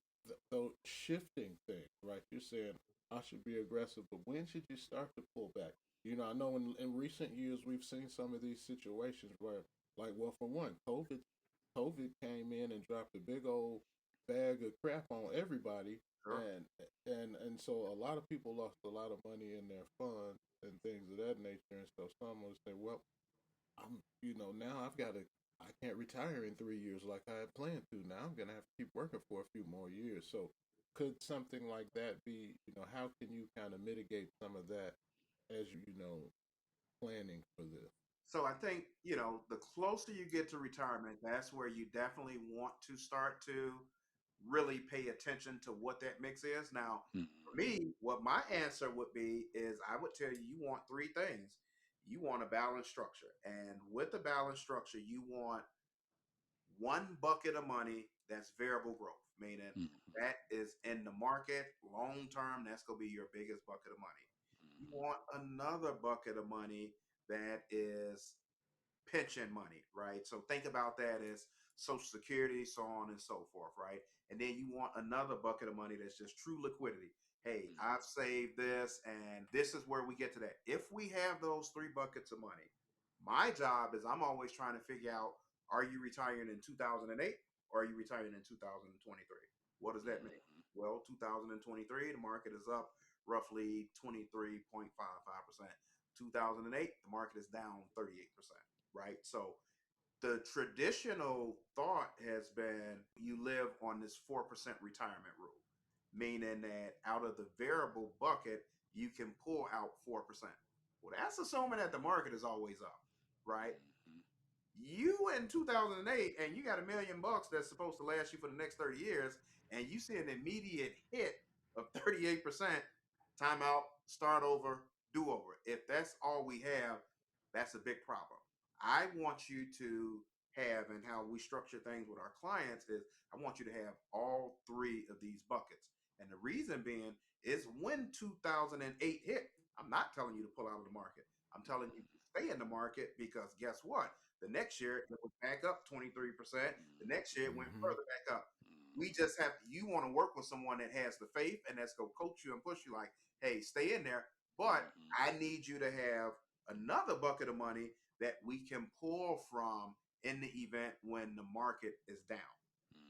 the shifting thing, right? You're saying I should be aggressive, but when should you start to pull back? I know in recent years we've seen some of these situations where, like, well, for one, COVID came in and dropped a big old bag of crap on everybody, Sure. and so a lot of people lost a lot of money in their funds and things of that nature. And so some will say, well, I'm now I can't retire in 3 years like I had planned to. Now I'm gonna have to keep working for a few more years. So could something like that be, how can you kind of mitigate some of that as planning for this? So I think, the closer you get to retirement, that's where you definitely want to start to really pay attention to what that mix is. Now, for me, what my answer would be is I would tell you you want three things. You want a balanced structure. And with the balanced structure, you want one bucket of money that's variable growth, meaning that is in the market long term, that's going to be your biggest bucket of money. You want another bucket of money that is pension money, right? So think about that as Social Security, so on and so forth, right? And then you want another bucket of money that's just true liquidity. hey, I've saved this and this is where we get to that. If we have those three buckets of money, my job is I'm always trying to figure out, are you retiring in 2008 or are you retiring in 2023? What does that mean? Well, 2023, the market is up roughly 23.55%. 2008, the market is down 38%, right? So the traditional thought has been you live on this 4% retirement rule, meaning that out of the variable bucket, you can pull out 4%. Well, that's assuming that the market is always up, right? You in 2008 and you got $1 million that's supposed to last you for the next 30 years, and you see an immediate hit of 38%, timeout, start over, do over. If that's all we have, that's a big problem. I want you to have, and how we structure things with our clients is, I want you to have all three of these buckets. And the reason being is when 2008 hit, I'm not telling you to pull out of the market. I'm telling you to stay in the market, because guess what? The next year it went back up 23%. The next year it went Mm-hmm. further back up. We just have, you want to work with someone that has the faith and that's going to coach you and push you like, hey, stay in there. But I need you to have another bucket of money that we can pull from in the event when the market is down,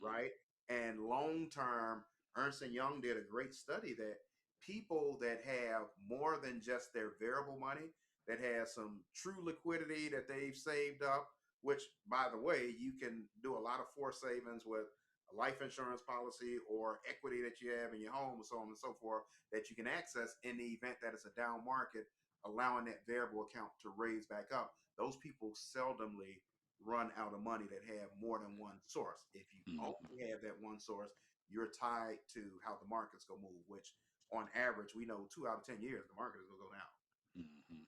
right? And long term, Ernst and Young did a great study that people that have more than just their variable money, that has some true liquidity that they've saved up, which, by the way, you can do a lot of forced savings with a life insurance policy or equity that you have in your home, and so on and so forth, that you can access in the event that it's a down market, allowing that variable account to raise back up. Those people seldomly run out of money that have more than one source. If you only have that one source, you're tied to how the market's gonna move, which on average, we know 2 out of 10 years, the market is gonna go down.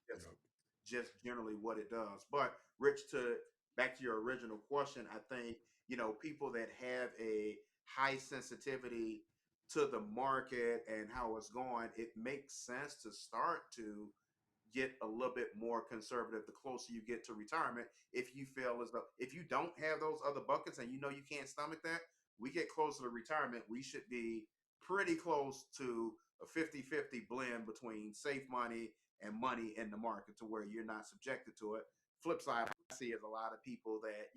That's Yep. just generally what it does. But Rich, to back to your original question, I think, people that have a high sensitivity to the market and how it's going, it makes sense to start to get a little bit more conservative the closer you get to retirement. If you feel as though, if you don't have those other buckets and you know you can't stomach that, we get closer to retirement, we should be pretty close to a 50-50 blend between safe money and money in the market, to where you're not subjected to it. Flip side I see is a lot of people that,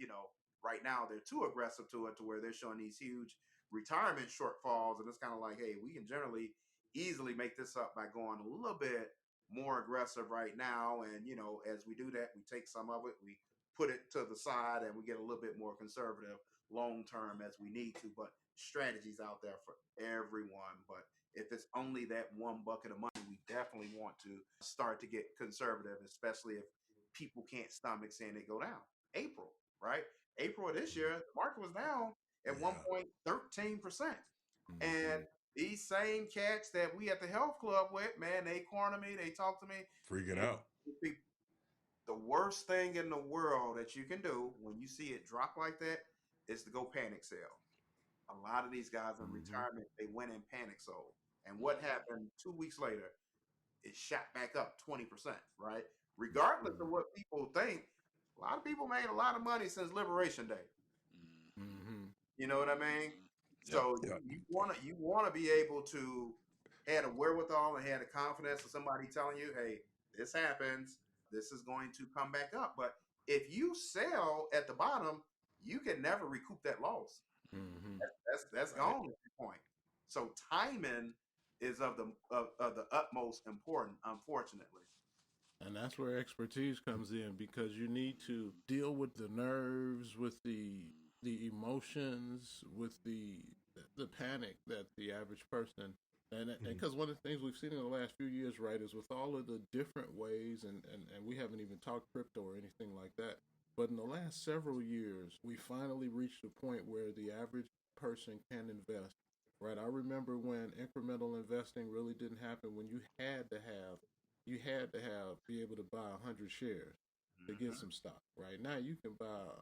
right now they're too aggressive to it, to where they're showing these huge retirement shortfalls. And it's kind of like, hey, we can generally easily make this up by going a little bit more aggressive right now. And, as we do that, we take some of it, we put it to the side, and we get a little bit more conservative long term as we need to. But strategies out there for everyone. But if it's only that one bucket of money, we definitely want to start to get conservative, especially if people can't stomach seeing it go down. April, right? April of this year, the market was down at one Yeah. point 13%. Mm-hmm. And these same cats that we at the health club with, man, they corner me, they talk to me. Freaking And out. the worst thing in the world that you can do when you see it drop like that is to go panic sell. A lot of these guys in Mm-hmm. retirement, they went in panic sold. And what happened 2 weeks later? It shot back up 20%, right? Regardless of what people think, a lot of people made a lot of money since Liberation Day. Mm-hmm. You know what I mean? Yep. So Yeah. you wanna be able to have a wherewithal and have the confidence of somebody telling you, hey, this happens, this is going to come back up. But if you sell at the bottom, you can never recoup that loss. Mm-hmm. That's Right. gone at that point. So timing is of the utmost important, unfortunately. And that's where expertise comes in, because you need to deal with the nerves, with the emotions, with the panic that the average person, and Mhm. because one of the things we've seen in the last few years, right, is with all of the different ways, and we haven't even talked crypto or anything like that. But in the last several years, we finally reached a point where the average person can invest. Right. I remember when incremental investing really didn't happen, when you had to have be able to buy 100 shares to get Hmm. some stock. Right now, you can buy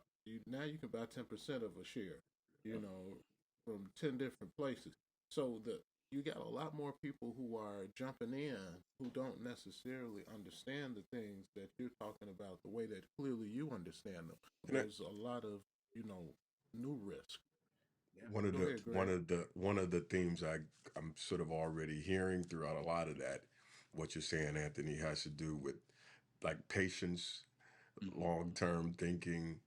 10% of a share, you know, from 10 different places. So you got a lot more people who are jumping in, who don't necessarily understand the things that you're talking about the way that clearly you understand them. And I, There's a lot of, new risk. Yeah. one of Go the ahead, one Greg. of the one of the themes I'm sort of already hearing throughout a lot of that, what you're saying, Anthony, has to do with like patience, Mhm. long term thinking,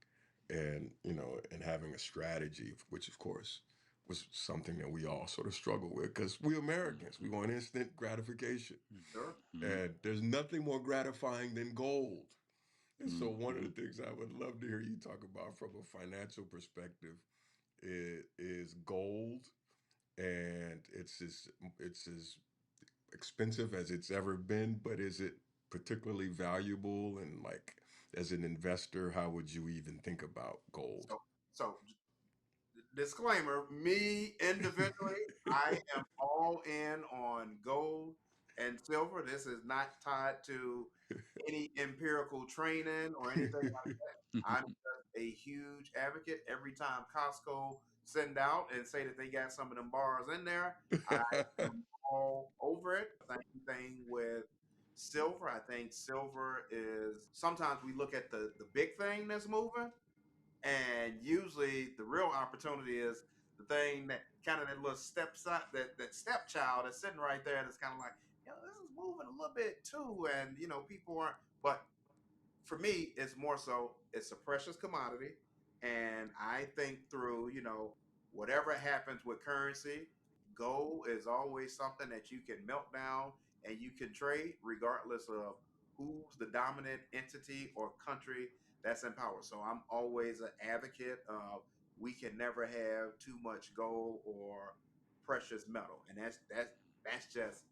and and having a strategy, which of course was something that we all sort of struggle with because we Americans, we Mhm. want instant gratification, Sure. Mhm. and there's nothing more gratifying than gold. And so one of the Mhm. things I would love to hear you talk about from a financial perspective is gold, and it's as expensive as it's ever been, but is it particularly valuable? And like as an investor, how would you even think about gold? So disclaimer, me individually, I am all in on gold and silver. This is not tied to any empirical training or anything like that. I'm Mhm. just a huge advocate. Every time Costco send out and say that they got some of them bars in there, I am all over it. Same thing with silver. I think silver is sometimes we look at the big thing that's moving, and usually the real opportunity is the thing that kind of that little stepside, that stepchild that's sitting right there that's kind of like, this is moving a little bit too. And, people aren't, but for me, it's more so it's a precious commodity, and I think through whatever happens with currency, gold is always something that you can melt down and you can trade regardless of who's the dominant entity or country that's in power. So I'm always an advocate of we can never have too much gold or precious metal, and that's just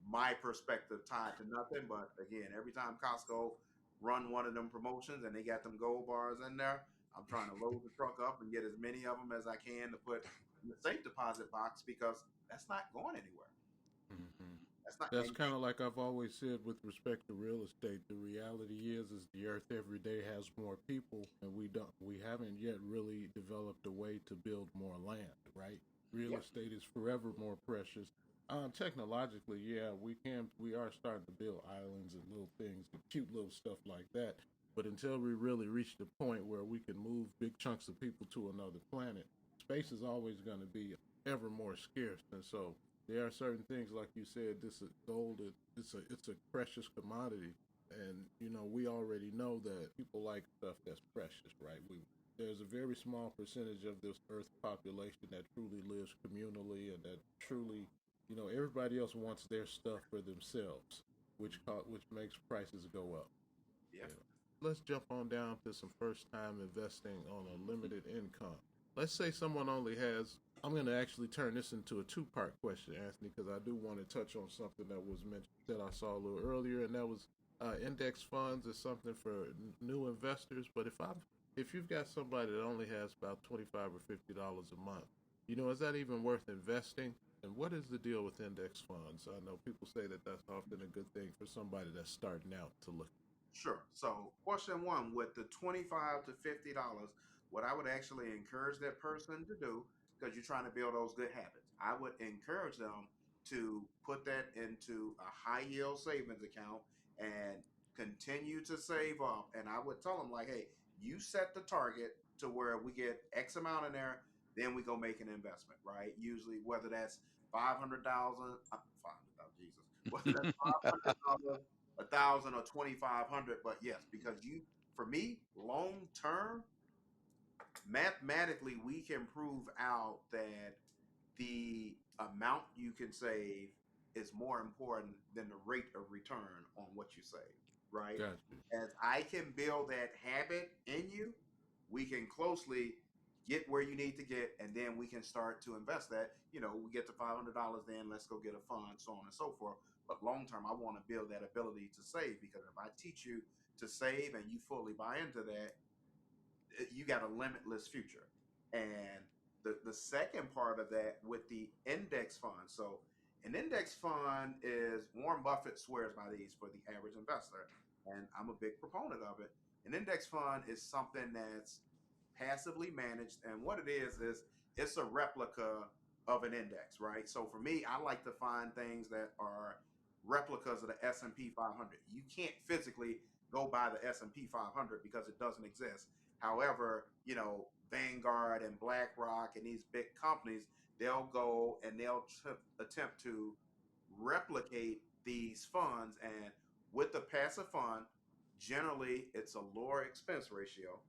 my perspective tied to nothing. But again, every time Costco run one of them promotions and they got them gold bars in there, I'm trying to load the truck up and get as many of them as I can to put in the safe deposit box because that's not going anywhere. Hmm. That's not. That's And kind of like I've always said with respect to real estate. The reality is the earth every day has more people, and we haven't yet really developed a way to build more land. Right? Real yeah, estate is forever more precious. Technologically, yeah, we are starting to build islands and little things and cute little stuff like that. But until we really reach the point where we can move big chunks of people to another planet, space is always going to be ever more scarce. And so there are certain things, like you said, this is gold. It's a precious commodity, and we already know that people like stuff that's precious, right? There's a very small percentage of this Earth population that truly lives communally and that truly, everybody else wants their stuff for themselves, which makes prices go up. yeah, Let's jump on down to some first time investing on a limited income. Let's say someone only has, I'm going to actually turn this into a two-part question, Anthony, because I do want to touch on something that was mentioned that I saw a little earlier, and that was index funds is something for new investors. But if you've got somebody that only has about $25 or $50 a month, is that even worth investing? And what is the deal with index funds? I know people say that that's often a good thing for somebody that's starting out to look. sure. So question one, with the $25 to $50, what I would actually encourage that person to do, because you're trying to build those good habits, I would encourage them to put that into a high yield savings account and continue to save up. And I would tell them like, hey, you set the target to where we get X amount in there, then we go make an investment, right? Usually whether that's 500,000, 500,000, Jesus, whether that's $500, 1,000 or 2,500. But yes, because for me, long term, mathematically, we can prove out that the amount you can save is more important than the rate of return on what you save, right? Gotcha. As I can build that habit in you, we can closely get where you need to get, and then we can start to invest that. We get to $500, then let's go get a fund, so on and so forth. But long term, I want to build that ability to save, because if I teach you to save and you fully buy into that, you got a limitless future. And the second part of that with the index fund. So an index fund is, Warren Buffett swears by these for the average investor, and I'm a big proponent of it. An index fund is something that's passively managed, and what it is it's a replica of an index, right? So for me, I like to find things that are replicas of the S&P 500. You can't physically go by the S&P 500 because it doesn't exist. However, Vanguard and BlackRock and these big companies, they'll go and they'll attempt to replicate these funds. And with the passive fund, generally it's a lower expense ratio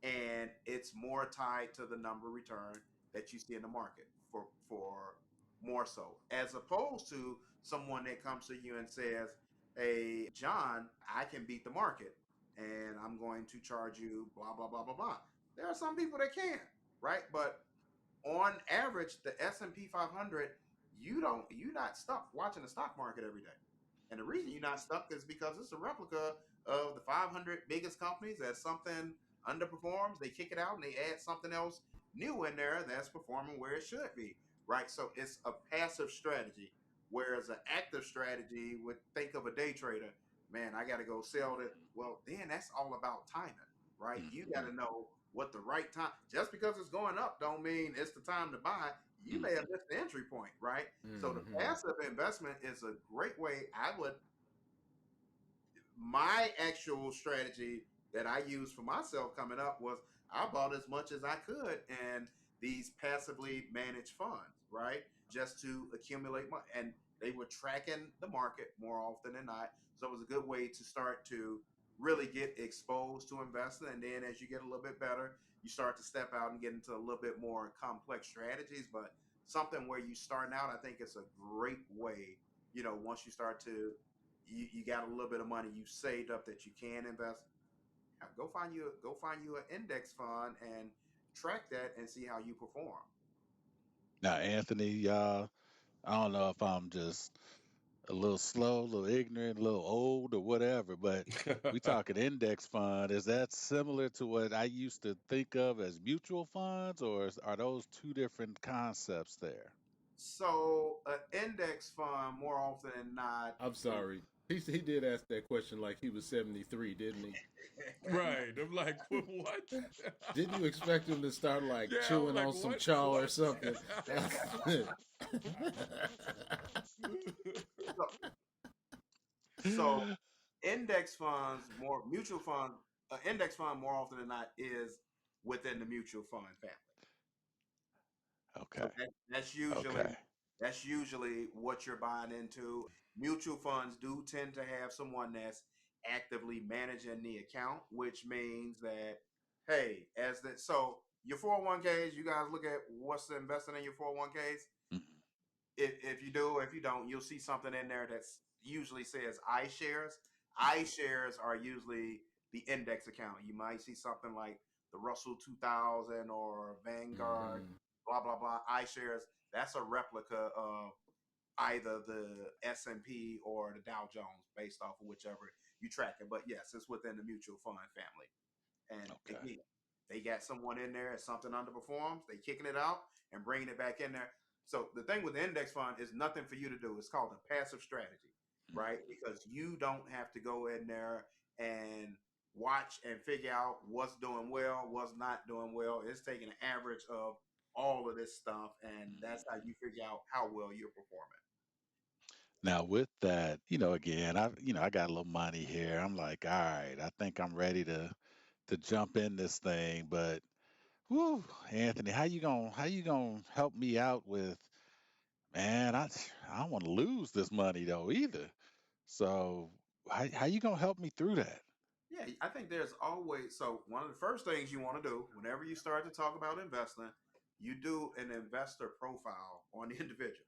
and it's more tied to the number return that you see in the market for more so, as opposed to someone that comes to you and says, "Hey, John, I can beat the market, and I'm going to charge you blah blah blah blah blah." There are some people that can, right? But on average, the S&P 500, you're not stuck watching the stock market every day. And the reason you're not stuck is because it's a replica of the 500 biggest companies. As something underperforms, they kick it out and they add something else new in there that's performing where it should be, right? So it's a passive strategy, whereas an active strategy would think of a day trader. Man, I got to go sell it. Well, then that's all about timing, right? You got Mm-hmm. to know what the right time. Just because it's going up, don't mean it's the time to buy. You may have Mm-hmm. missed the entry point, right? So the Mm-hmm. passive investment is a great way. My actual strategy that I used for myself coming up was I bought as much as I could in these passively managed funds, right? Just to accumulate money. And they were tracking the market more often than not. So it was a good way to start to really get exposed to investing. And then as you get a little bit better, you start to step out and get into a little bit more complex strategies. But something where you starting out, I think it's a great way, once you start to you got a little bit of money you saved up that you can invest. Go find you an index fund and track that and see how you perform. Now, Anthony, I don't know if I'm just a little slow, a little ignorant, a little old, or whatever, but we talking index fund. Is that similar to what I used to think of as mutual funds, or are those two different concepts there? So an index fund, more often than not, I'm the sorry. He did ask that question like he was 73, didn't he? Right. I'm like, what? Didn't you expect him to start like Yeah, I'm chewing like, on some what? chaw or What? something? so, so index funds, more mutual fund, index fund more often than not is within the mutual fund family. Okay. So that's usually Okay. what you're buying into. Mutual funds do tend to have someone that's actively managing the account, which means that hey, so your 401ks, you guys look at what's investing in your 401ks. Mhm. If you do, if you don't, you'll see something in there that's usually says iShares. iShares are usually the index account. You might see something like the Russell 2000 or Vanguard, Mm-hmm. blah blah blah. iShares, that's a replica of either the S&P or the Dow Jones, based off of whichever you track it. But yes, it's within the mutual fund family. And Okay. again, they got someone in there, if something underperforms, they kicking it out and bringing it back in there. So the thing with the index fund is nothing for you to do. It's called a passive strategy, right? Mhm. Because you don't have to go in there and watch and figure out what's doing well, what's not doing well. It's taking an average of all of this stuff, and that's how Mhm. you figure out how well you're performing. Now with that, again, I got a little money here. I'm like, all right, I think I'm ready to jump in this thing, but whoo, Anthony, how you gonna help me out with, man, I don't want to lose this money though either. So how you gonna help me through that? Yeah, I think there's always so one of the first things you want to do whenever you start to talk about investing, you do an investor profile on the individual,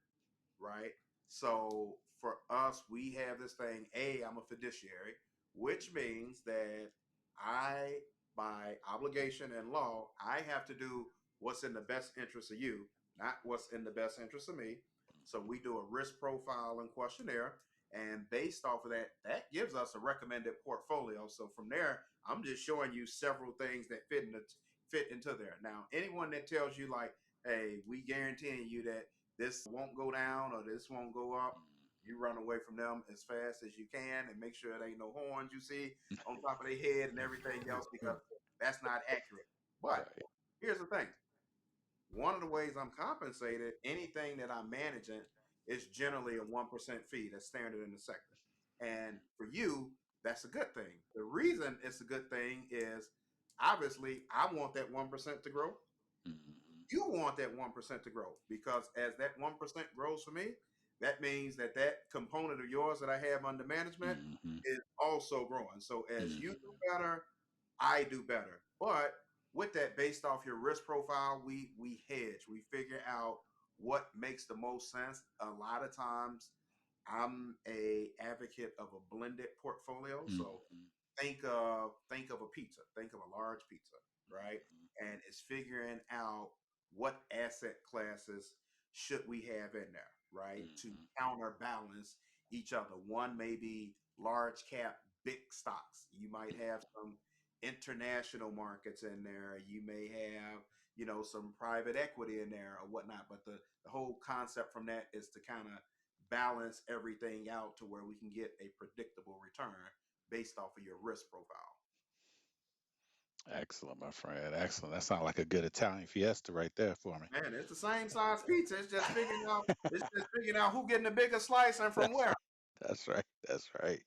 right? So for us, we have this thing. I'm a fiduciary, which means that I, by obligation and law, I have to do what's in the best interest of you, not what's in the best interest of me. So we do a risk profile and questionnaire, and based off of that, that gives us a recommended portfolio. So from there, I'm just showing you several things that fit into there. Now, anyone that tells you like, "Hey, we guaranteeing you that this won't go down or this won't go up," you run away from them as fast as you can and make sure there ain't no horns you see on top of their head and everything else, because that's not accurate. But Right. here's the thing: one of the ways I'm compensated, anything that I'm managing, is generally a 1% fee that's standard in the sector. And for you, that's a good thing. The reason it's a good thing is obviously I want that 1% to grow. Mm-hmm. You want that 1% to grow, because as that 1% grows for me, that means that that component of yours that I have under management Mm-hmm. is also growing. So as you Mm-hmm. do better, I do better. But with that, based off your risk profile, we hedge. We figure out what makes the most sense. A lot of times, I'm a advocate of a blended portfolio. So Mm-hmm. think of a pizza. Think of a large pizza, right? And it's figuring out what asset classes should we have in there, right? To Mm-hmm. counterbalance each other. One may be large cap, big stocks. You might have some international markets in there. You may have, some private equity in there or whatnot. But the whole concept from that is to kind of balance everything out to where we can get a predictable return based off of your risk profile. Excellent, my friend. Excellent. That sounds like a good Italian fiesta right there for me. Man, it's the same size pizza. It's just figuring out who getting the bigger slice and from That's where. right. That's right. That's right.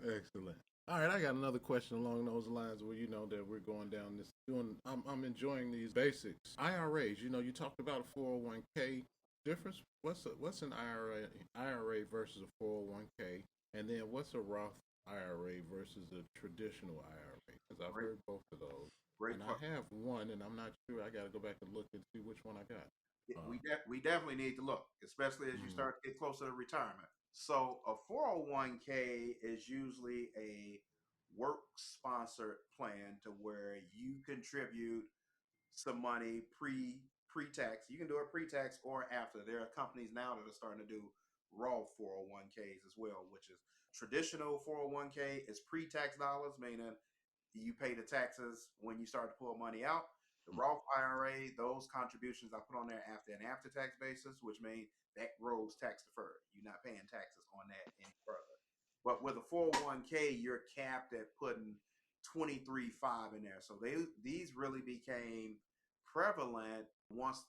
Excellent. All right, I got another question along those lines where you know that we're going down this doing I'm enjoying these basics. IRAs, you know, you talked about a 401k difference. What's an IRA versus a 401k? And then what's a Roth IRA versus a traditional IRA? Because I've Great, heard both of those. great And I question. have one and I'm not sure. I got to go back and look and see which one I got. Yeah, Uh, we definitely need to look, especially as you mm, start to get closer to retirement. So a 401k is usually a work sponsored plan to where you contribute some money pre-tax. You can do it pre-tax or after. There are companies now that are starting to do raw 401ks as well, which is traditional 401k is pre-tax dollars, meaning you pay the taxes when you start to pull money out. The Roth IRA, those contributions I put on there after an after-tax basis, which means that grows tax deferred. You're not paying taxes on that any further. But with a 401k, you're capped at putting 23.5 in there. So these really became prevalent once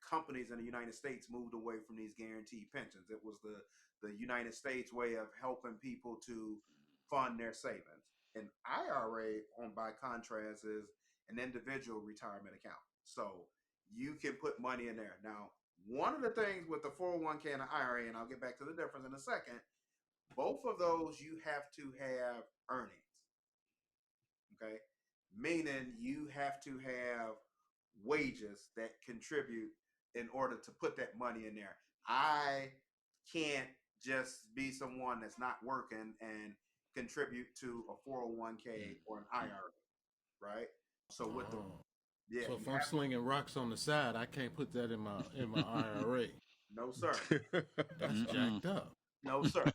companies in the United States moved away from these guaranteed pensions. It was the United States way of helping people to fund their savings. An IRA, on by contrast, is an individual retirement account. So you can put money in there. Now, one of the things with the 401k and the IRA, and I'll get back to the difference in a second, both of those you have to have earnings. Okay. Meaning you have to have wages that contribute in order to put that money in there. I can't just be someone that's not working and contribute to a 401k or an Mm-hmm. IRA, right? So with the oh. yeah, So you if I'm have slinging rocks on the side, I can't put that in my IRA. no sir. That's Mm-mm. jacked up. No sir.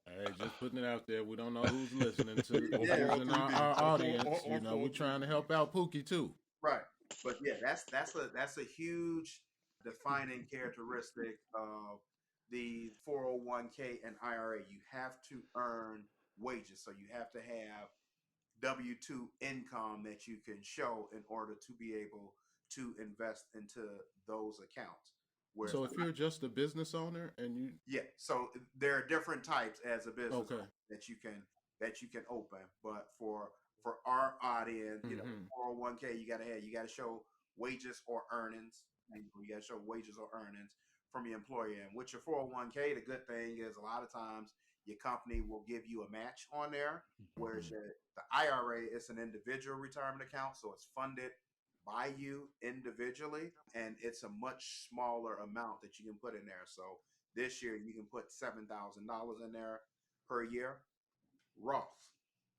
Hey, just putting it out there. We don't know who's listening to or Yeah, who's four in three B our or audience. You know, we're 403. trying to help out Pookie too. right. But yeah, that's a huge defining characteristic of the 401k and IRA. You have to earn wages. So you have to have W-2 income that you can show in order to be able to invest into those accounts. Whereas So the if you're just a business owner and you yeah, so there are different types as a business okay, owner that you can open, but for our audience, mm-hmm. 401k, you got to show wages or earnings. You got to show wages or earnings from your employer. And with your 401k, the good thing is a lot of times your company will give you a match on there, whereas the IRA is an individual retirement account, so it's funded by you individually, and it's a much smaller amount that you can put in there. So this year you can put $7,000 in there per year. Roth.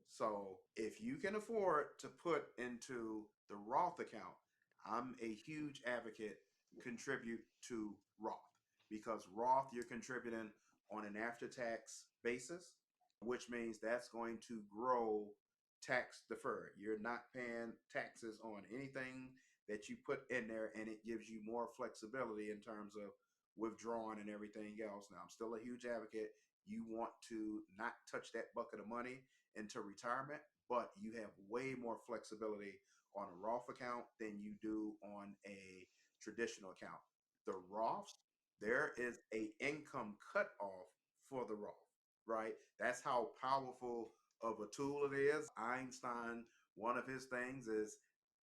So if you can afford to put into the Roth account, I'm a huge advocate contribute to Roth, because Roth you're contributing on an after tax basis, which means that's going to grow tax deferred. You're not paying taxes on anything that you put in there, and it gives you more flexibility in terms of withdrawing and everything else. Now, I'm still a huge advocate. You want to not touch that bucket of money into retirement, but you have way more flexibility on a Roth account than you do on a traditional account. The Roths, there is a income cutoff for the Roth, right? That's how powerful of a tool it is. Einstein One of his things is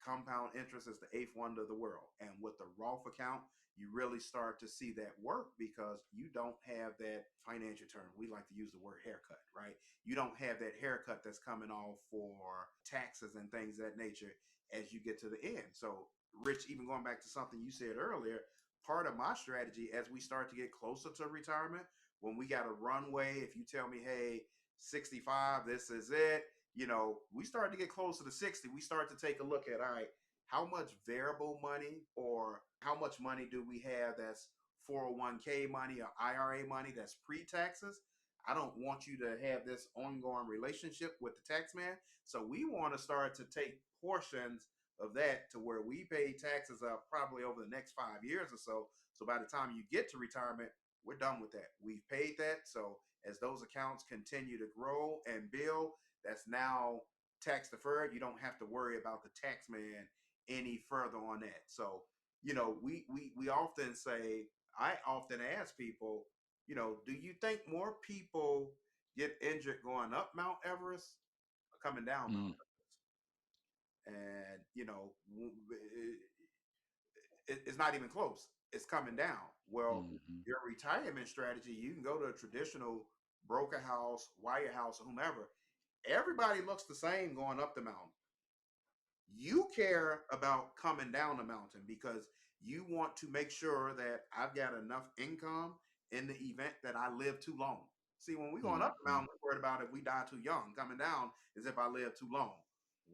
compound interest is the eighth wonder of the world. And with the Roth account, you really start to see that work because you don't have that financial term. We like to use the word haircut, right? You don't have that haircut that's coming off for taxes and things of that nature as you get to the end. So, Rich, even going back to something you said earlier, part of my strategy as we start to get closer to retirement, when we got a runway, if you tell me, hey, 65, this is it, we start to get closer to 60, we start to take a look at, all right, how much variable money or how much money do we have that's 401k money or IRA money that's pre-taxes? I don't want you to have this ongoing relationship with the tax man. So we want to start to take portions of that to where we pay taxes up probably over the next 5 years or so. So by the time you get to retirement, we're done with that. We've paid that. So as those accounts continue to grow and build, that's now tax deferred. You don't have to worry about the tax man any further on that. So, we often say, I often ask people, do you think more people get injured going up Mount Everest or coming down Mount Mm, Everest? And, it's not even close. It's coming down. Well, mhm, your retirement strategy, you can go to a traditional broker house, wire house, or whomever. Everybody looks the same going up the mountain. You care about coming down the mountain because you want to make sure that I've got enough income in the event that I live too long. See, when we're going up the mhm, mountain, we're worried about if we die too young. Coming down is if I live too long.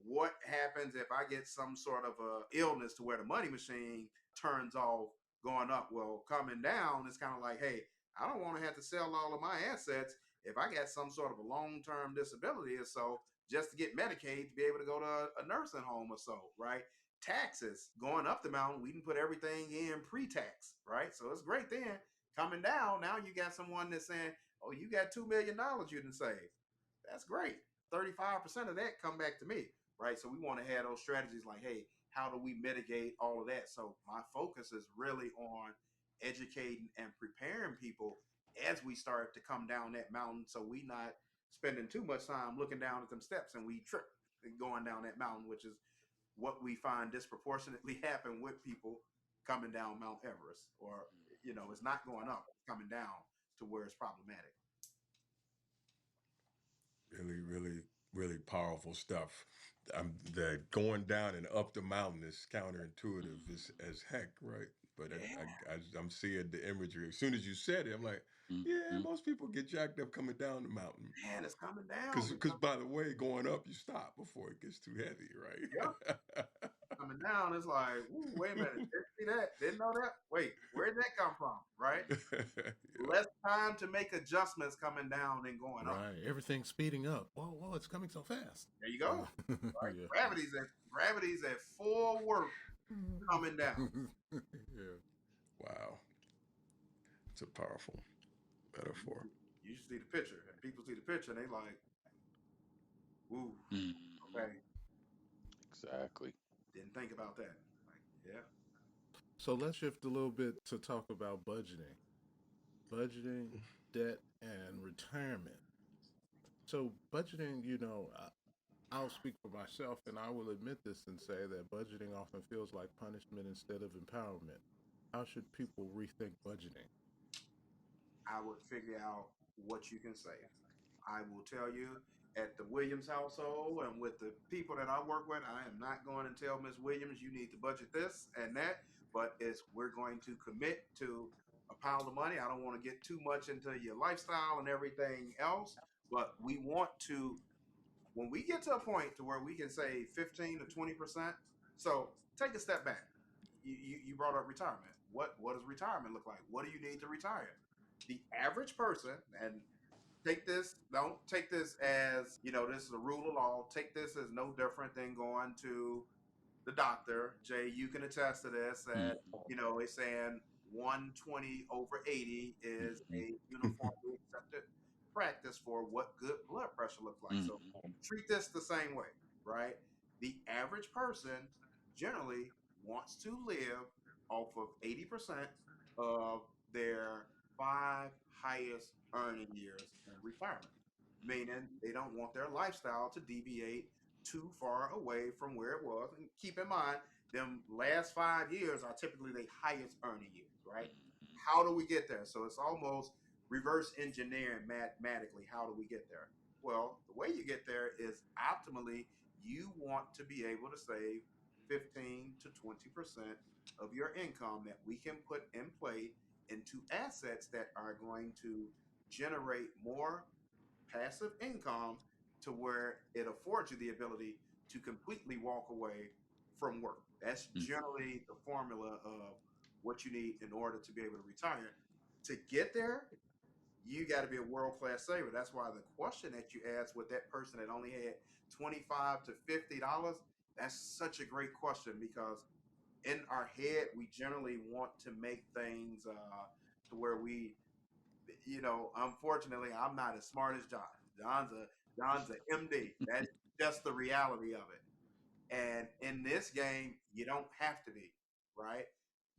What happens if I get some sort of a illness to where the money machine turns off going up? Well, coming down is kind of like, hey, I don't want to have to sell all of my assets if I got some sort of a long-term disability or so just to get Medicaid to be able to go to a nursing home or so, right? Taxes going up the mountain, we can put everything in pre-tax, right? So it's great then. Coming down, now you got someone that's saying, oh, you got $2 million you didn't save. That's great. 35% of that come back to me, right? So we want to have those strategies like, hey, how do we mitigate all of that? So my focus is really on educating and preparing people as we start to come down that mountain so we not spending too much time looking down at them steps and we trip going down that mountain, which is what we find disproportionately happen with people coming down Mount Everest, or it's not going up, it's coming down to where it's problematic. Really, really, really powerful stuff. The going down and up the mountain is counterintuitive as heck, right? But Yeah, I'm seeing the imagery. As soon as you said it, I'm like, yeah, mhm. most people get jacked up coming down the mountain. man, it's coming down Because because by the way, going up, you stop before it gets too heavy, yep, right? coming down. It's like, ooh, wait a minute, didn't see that, didn't know that. Wait, where did that come from? Right? Yeah. Less time to make adjustments coming down than going up. Right. Everything's speeding up. Whoa, whoa, it's coming so fast. There you go. Right? Yeah. Gravity's at full work coming down. Yeah. Wow. It's a powerful You, metaphor. you should see the picture, and people see the picture, and they like, ooh, Mhm. okay, Exactly. didn't think about that. Like, yeah, So let's shift a little bit to talk about budgeting. Budgeting, debt, and retirement. So budgeting, I'll speak for myself and I will admit this and say that budgeting often feels like punishment instead of empowerment. How should people rethink budgeting? I would figure out what you can save. I will tell you, at the Williams household and with the people that I work with, I am not going to tell Miss Williams you need to budget this and that, but it's we're going to commit to a pile of money. I don't want to get too much into your lifestyle and everything else, but we want to, when we get to a point to where we can save 15 to 20%. So take a step back. You brought up retirement. What does retirement look like? What do you need to retire? The average person, and don't take this as, this is a rule of law. Take this as no different than going to the doctor. Jay, you can attest to this, that, Mhm, it's saying 120 over 80 is mhm, a uniformly accepted practice for what good blood pressure looks like. So mhm, treat this the same way, right? The average person generally wants to live off of 80% of their 5 highest earning years in retirement, meaning they don't want their lifestyle to deviate too far away from where it was. And keep in mind, them last 5 years are typically the highest earning years, right? How do we get there? So it's almost reverse engineering mathematically. How do we get there? Well, the way you get there is optimally you want to be able to save 15 to 20% of your income that we can put in play into assets that are going to generate more passive income to where it affords you the ability to completely walk away from work. That's generally the formula of what you need in order to be able to retire. To get there, you got to be a world class saver. That's why the question that you asked with that person that only had $25 to $50, that's such a great question because in our head we generally want to make things to where we, unfortunately, I'm not as smart as John. John's a MD. That's just the reality of it. And in this game, you don't have to be, right?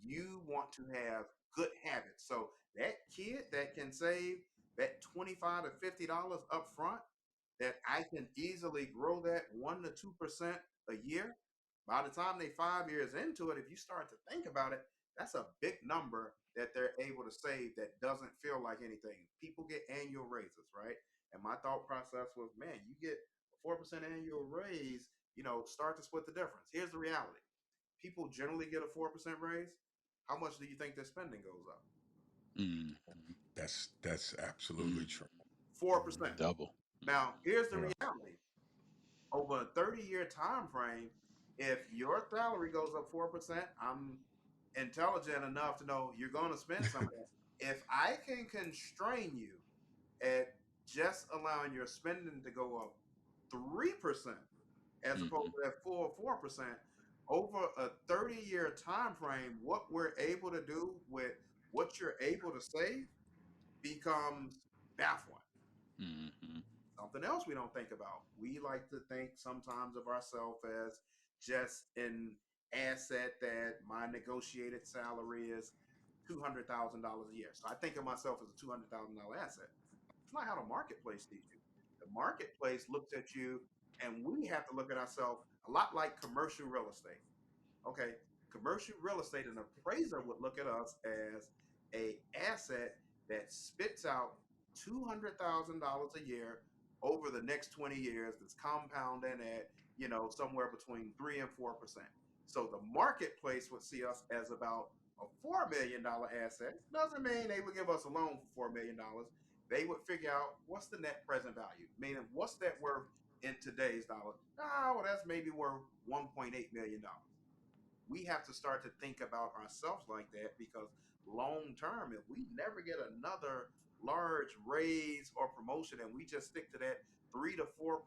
You want to have good habits. So that kid that can save that $25 to $50 up front, that I can easily grow that 1 to 2% a year. By the time they 5 years into it, if you start to think about it, that's a big number that they're able to save that doesn't feel like anything. People get annual raises, right? And my thought process was, man, you get a 4% annual raise, start to split the difference. Here's the reality. People generally get a 4% raise. How much do you think their spending goes up? That's absolutely true. 4%. Double. Now, here's the Right. reality. Over a 30-year time frame, if your salary goes up 4%, I'm intelligent enough to know you're going to spend some of that. If I can constrain you at just allowing your spending to go up 3% as opposed to that full 4%, over a 30-year time frame, what we're able to do with what you're able to save becomes baffling. Something else we don't think about. We like to think sometimes of ourselves as just an asset that my negotiated salary is $200,000 a year. So I think of myself as a $200,000 asset. It's not how the marketplace sees you. The marketplace looks at you, and we have to look at ourselves a lot like commercial real estate. Okay, commercial real estate, an appraiser would look at us as a asset that spits out $200,000 a year over the next 20 years. That's compounding at somewhere between 3 and 4%. So the marketplace would see us as about a $4 million asset. Doesn't mean they would give us a loan for $4 million. They would figure out what's the net present value, meaning what's that worth in today's dollar. Oh, well, that's maybe worth $1.8 million. We have to start to think about ourselves like that because long term, if we never get another large raise or promotion and we just stick to that 3 to 4%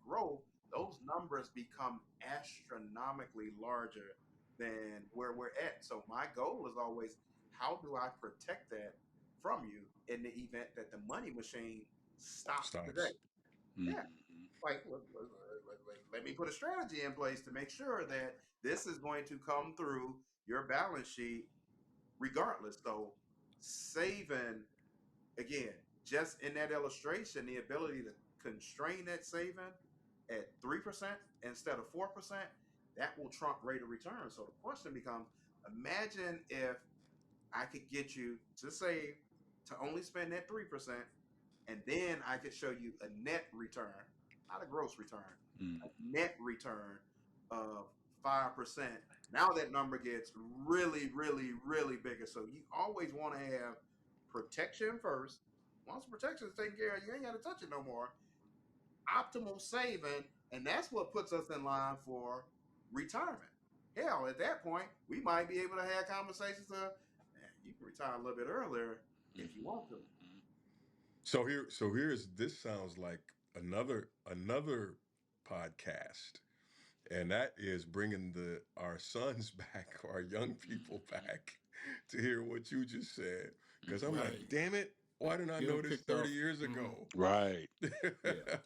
growth, those numbers become astronomically larger than where we're at. So my goal is always, how do I protect that from you in the event that the money machine stops today? Stops. Yeah, like let me put a strategy in place to make sure that this is going to come through your balance sheet regardless. So saving, again, just in that illustration, the ability to constrain that saving at 3% instead of 4%, that will trump rate of return. So the question becomes, imagine if I could get you to save to only spend that 3%, and then I could show you a net return, not a gross return, a net return of 5%. Now that number gets really, really, really bigger. So you always want to have protection first. Once protection is taken care of, you ain't got to touch it no more. Optimal saving, and that's what puts us in line for retirement. Hell, at that point, we might be able to have conversations of, man, you can retire a little bit earlier if you want to. So here's this sounds like another podcast, and that is bringing the our sons back, our young people back, to hear what you just said. Because I'm like, Right. damn it, why didn't I Get know them this kicked 30 off. years ago? Right. Yeah.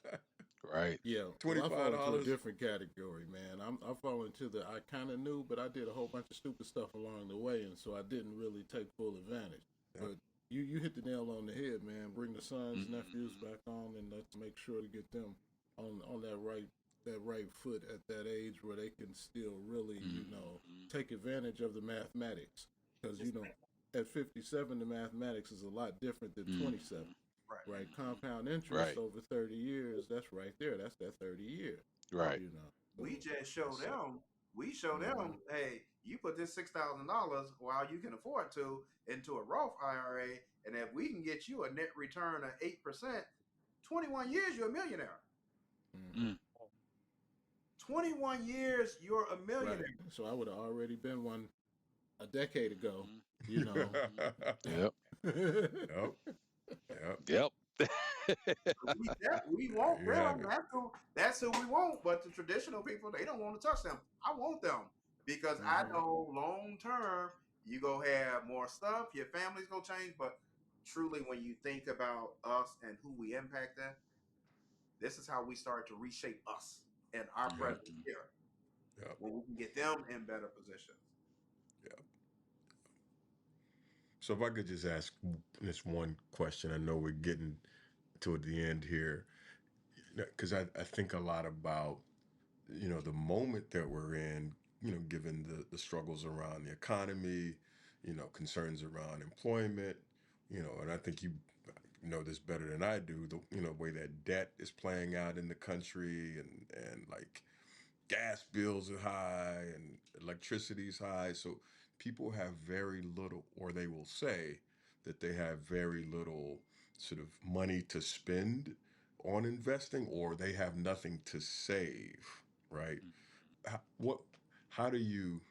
Right. Yeah. Well, I fall into a $25. different category, man. I fall into the I kind of knew, but I did a whole bunch of stupid stuff along the way, and so I didn't really take full advantage. Yep. But you hit the nail on the head, man. Bring the sons, nephews back on, and let's make sure to get them on that right that right foot at that age where they can still really, Mm-hmm. take advantage of the mathematics. Because, It's right. at 57, the mathematics is a lot different than 27, Mm-hmm. Right. right? Mm-hmm. Compound interest Right. over 30 years, that's right there. That's that 30 year, Right. you know. So, We just show Yes, sir. them. We show hmm them, hey, you put this $6,000 while you can afford to into a Roth IRA, and if we can get you a net return of 8%, 21 years, you're a millionaire. hmm Mm. 21 years, you're a right. millionaire. So I would have already been one a decade ago, Mm-hmm. you know. Mm-hmm. Yep. Yep. Yep. Yep. We There want you them. have it. That's who we want. But the traditional people, they don't want to touch them. I want them because I hmm know long term you go have more stuff. Your family's gonna change. But truly, when you think about us and who we impact, that this is how we start to reshape us and our Yep. presence Mm-hmm. here, Yep. when we can get them in better positions. Yep. So if I could just ask this one question, I know we're getting toward the end here, because I think a lot about the moment that we're in, given the struggles around the economy, concerns around employment, and I think you know this better than I do, the way that debt is playing out in the country, and like gas bills are high and electricity's high. So people have very little, or they will say that they have very little sort of money to spend on investing, or they have nothing to save, right? What, how do you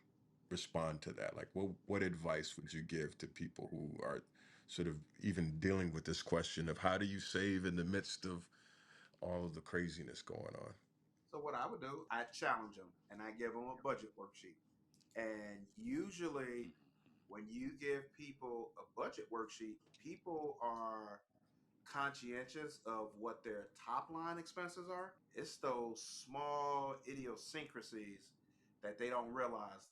respond to that? Like, what advice would you give to people who are sort of even dealing with this question of how do you save in the midst of all of the craziness going on? So what I would do, I challenge them and I give them a budget worksheet. And usually, when you give people a budget worksheet, people are conscientious of what their top line expenses are. It's those small idiosyncrasies that they don't realize.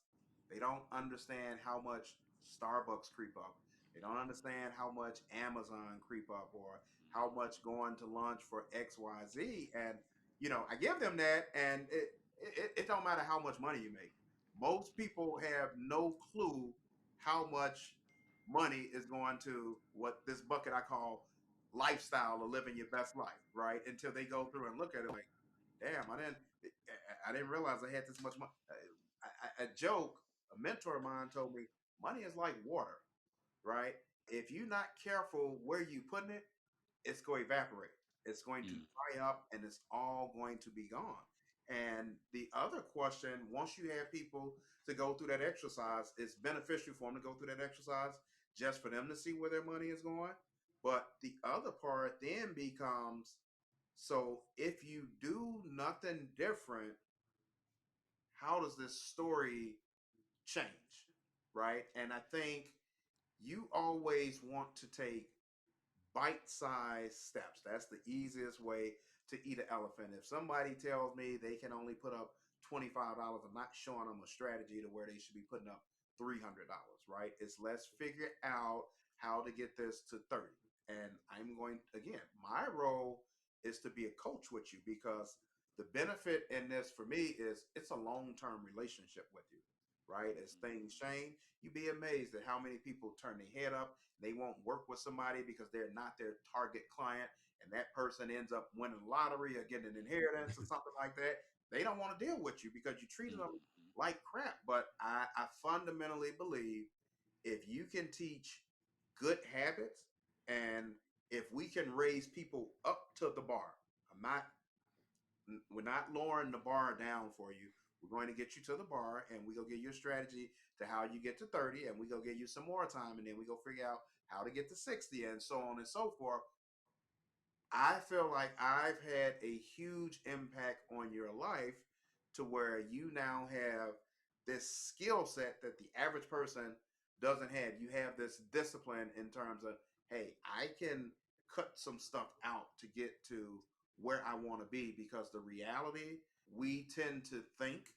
They don't understand how much Starbucks creep up. They don't understand how much Amazon creep up, or how much going to lunch for XYZ. And I give them that, and it don't matter how much money you make. Most people have no clue how much money is going to what this bucket I call lifestyle or living your best life, right? Until they go through and look at it like, damn, I didn't realize I had this much money. A joke, a mentor of mine told me, money is like water, right? If you're not careful where you putting it, it's going to evaporate. It's going to Mm-hmm. dry up, and it's all going to be gone. And the other question, once you have people to go through that exercise, it's beneficial for them to go through that exercise just for them to see where their money is going. But the other part then becomes, so if you do nothing different, how does this story change? Right. And I think you always want to take bite-sized steps. That's the easiest way to eat an elephant. If somebody tells me they can only put up $25, I'm not showing them a strategy to where they should be putting up $300, right? It's let's figure out how to get this to 30. And I'm going, again, my role is to be a coach with you, because the benefit in this for me is it's a long-term relationship with you, right? As things change, you'd be amazed at how many people turn their head up. They won't work with somebody because they're not their target client, and that person ends up winning the lottery or getting an inheritance or something like that. They don't want to deal with you because you treated them like crap. But I fundamentally believe if you can teach good habits, and if we can raise people up to the bar, I'm not we're not lowering the bar down for you. We're going to get you to the bar, and we go give you a strategy to how you get to 30, and we go give you some more time, and then we go figure out how to get to 60, and so on and so forth. I feel like I've had a huge impact on your life to where you now have this skill set that the average person doesn't have. You have this discipline in terms of, hey, I can cut some stuff out to get to where I want to be, because the reality, we tend to think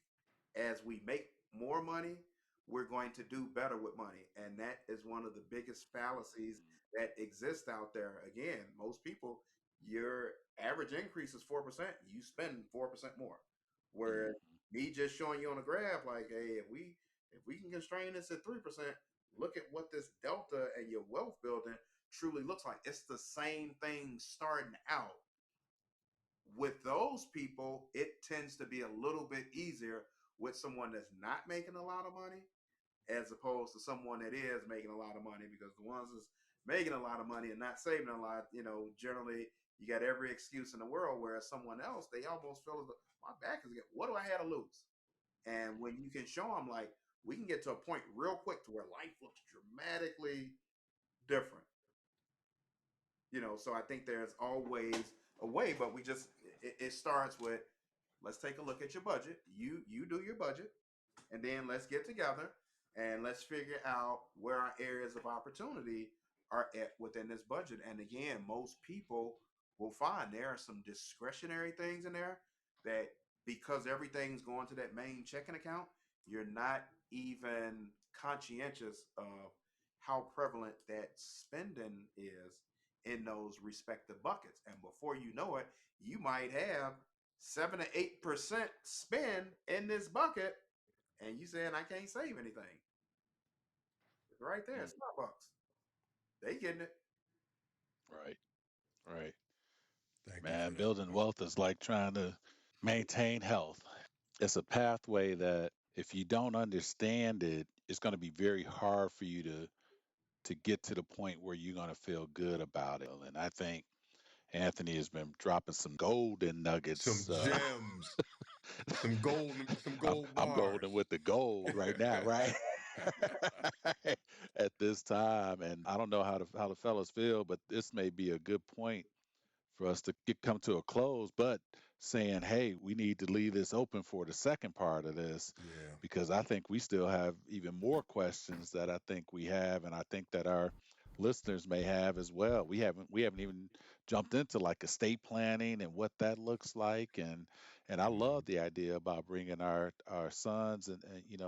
as we make more money, we're going to do better with money. And that is one of the biggest fallacies that exist out there. Again, most people, your average increase is 4%. You spend 4% more. Where Mhm. me just showing you on a graph, like, hey, if we can constrain this at 3%, look at what this delta and your wealth building truly looks like. It's the same thing starting out. With those people, it tends to be a little bit easier with someone that's not making a lot of money as opposed to someone that is making a lot of money, because the ones that's making a lot of money and not saving a lot, generally you got every excuse in the world, whereas someone else, they almost feel as my back is getting, what do I have to lose? And when you can show them, like, we can get to a point real quick to where life looks dramatically different. So I think there's always a way, but it starts with, let's take a look at your budget. You do your budget, and then let's get together and let's figure out where our areas of opportunity are at within this budget. And again, most people will find there are some discretionary things in there that, because everything's going to that main checking account, you're not even conscientious of how prevalent that spending is in those respective buckets. And before you know it, you might have 7 to 8% spend in this bucket, and you saying I can't save anything. It's right there, Mm. Starbucks. They getting it. Right, right. Thank you for Man, that, building bro. wealth is like trying to maintain health. It's a pathway that if you don't understand it, it's going to be very hard for you to get to the point where you're going to feel good about it. And I think Anthony has been dropping some golden Some nuggets. gems, some gold I'm bars. golden with the gold right now, right? At this time, and I don't know how the fellas feel, but this may be a good point for us to come to a close, but saying, hey, we need to leave this open for the second part of this, Yeah. because I think we still have even more questions that I think we have, and I think that our listeners may have as well. We haven't even jumped into like estate planning and what that looks like, and I Mhm. love the idea about bringing our sons and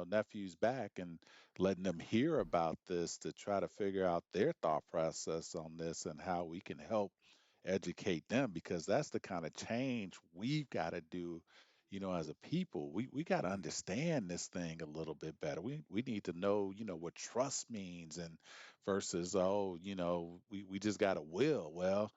nephews back and letting them hear about this to try to figure out their thought process on this and how we can help educate them, because that's the kind of change we've got to do, as a people. We got to Mhm. understand this thing a little bit better. We need to know, what trust means, and versus, oh, we just got a will. Well,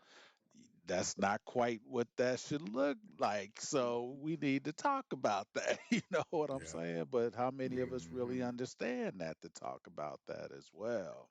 that's not quite what that should look like. So we need to talk about that. You know what I'm Yeah. saying? But how many of us really Hmm. understand that to talk about that as well?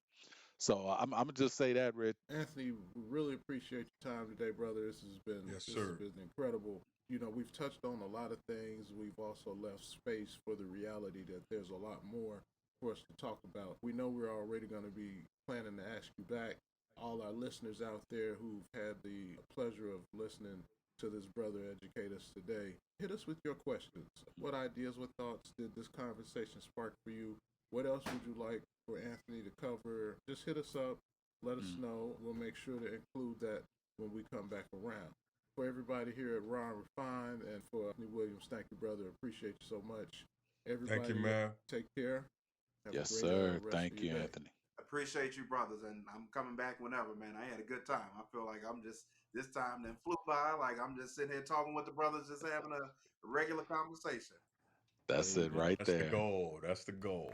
So I'm gonna just say that, Rich. Anthony, we really appreciate your time today, brother. This has been Yes, this has sir. been incredible. We've touched on a lot of things. We've also left space for the reality that there's a lot more for us to talk about. We know we're already going to be planning to ask you back. All our listeners out there who've had the pleasure of listening to this brother educate us today, hit us with your questions. What ideas, what thoughts did this conversation spark for you? What else would you like for Anthony to cover? Just hit us up, let us Mm. know. We'll make sure to include that when we come back around. For everybody here at Ron Refine and for Anthony Williams, thank you, brother. Appreciate you so much. Thank you, Everybody, man. take care. Have a Yes, great sir. rest of Thank your you, day. Anthony. Appreciate you, brothers, and I'm coming back whenever, man. I had a good time. I feel like I'm just, this time then flew by. Like I'm just sitting here talking with the brothers, just having a regular conversation. There That's you it go. right That's the there. goal. That's the goal.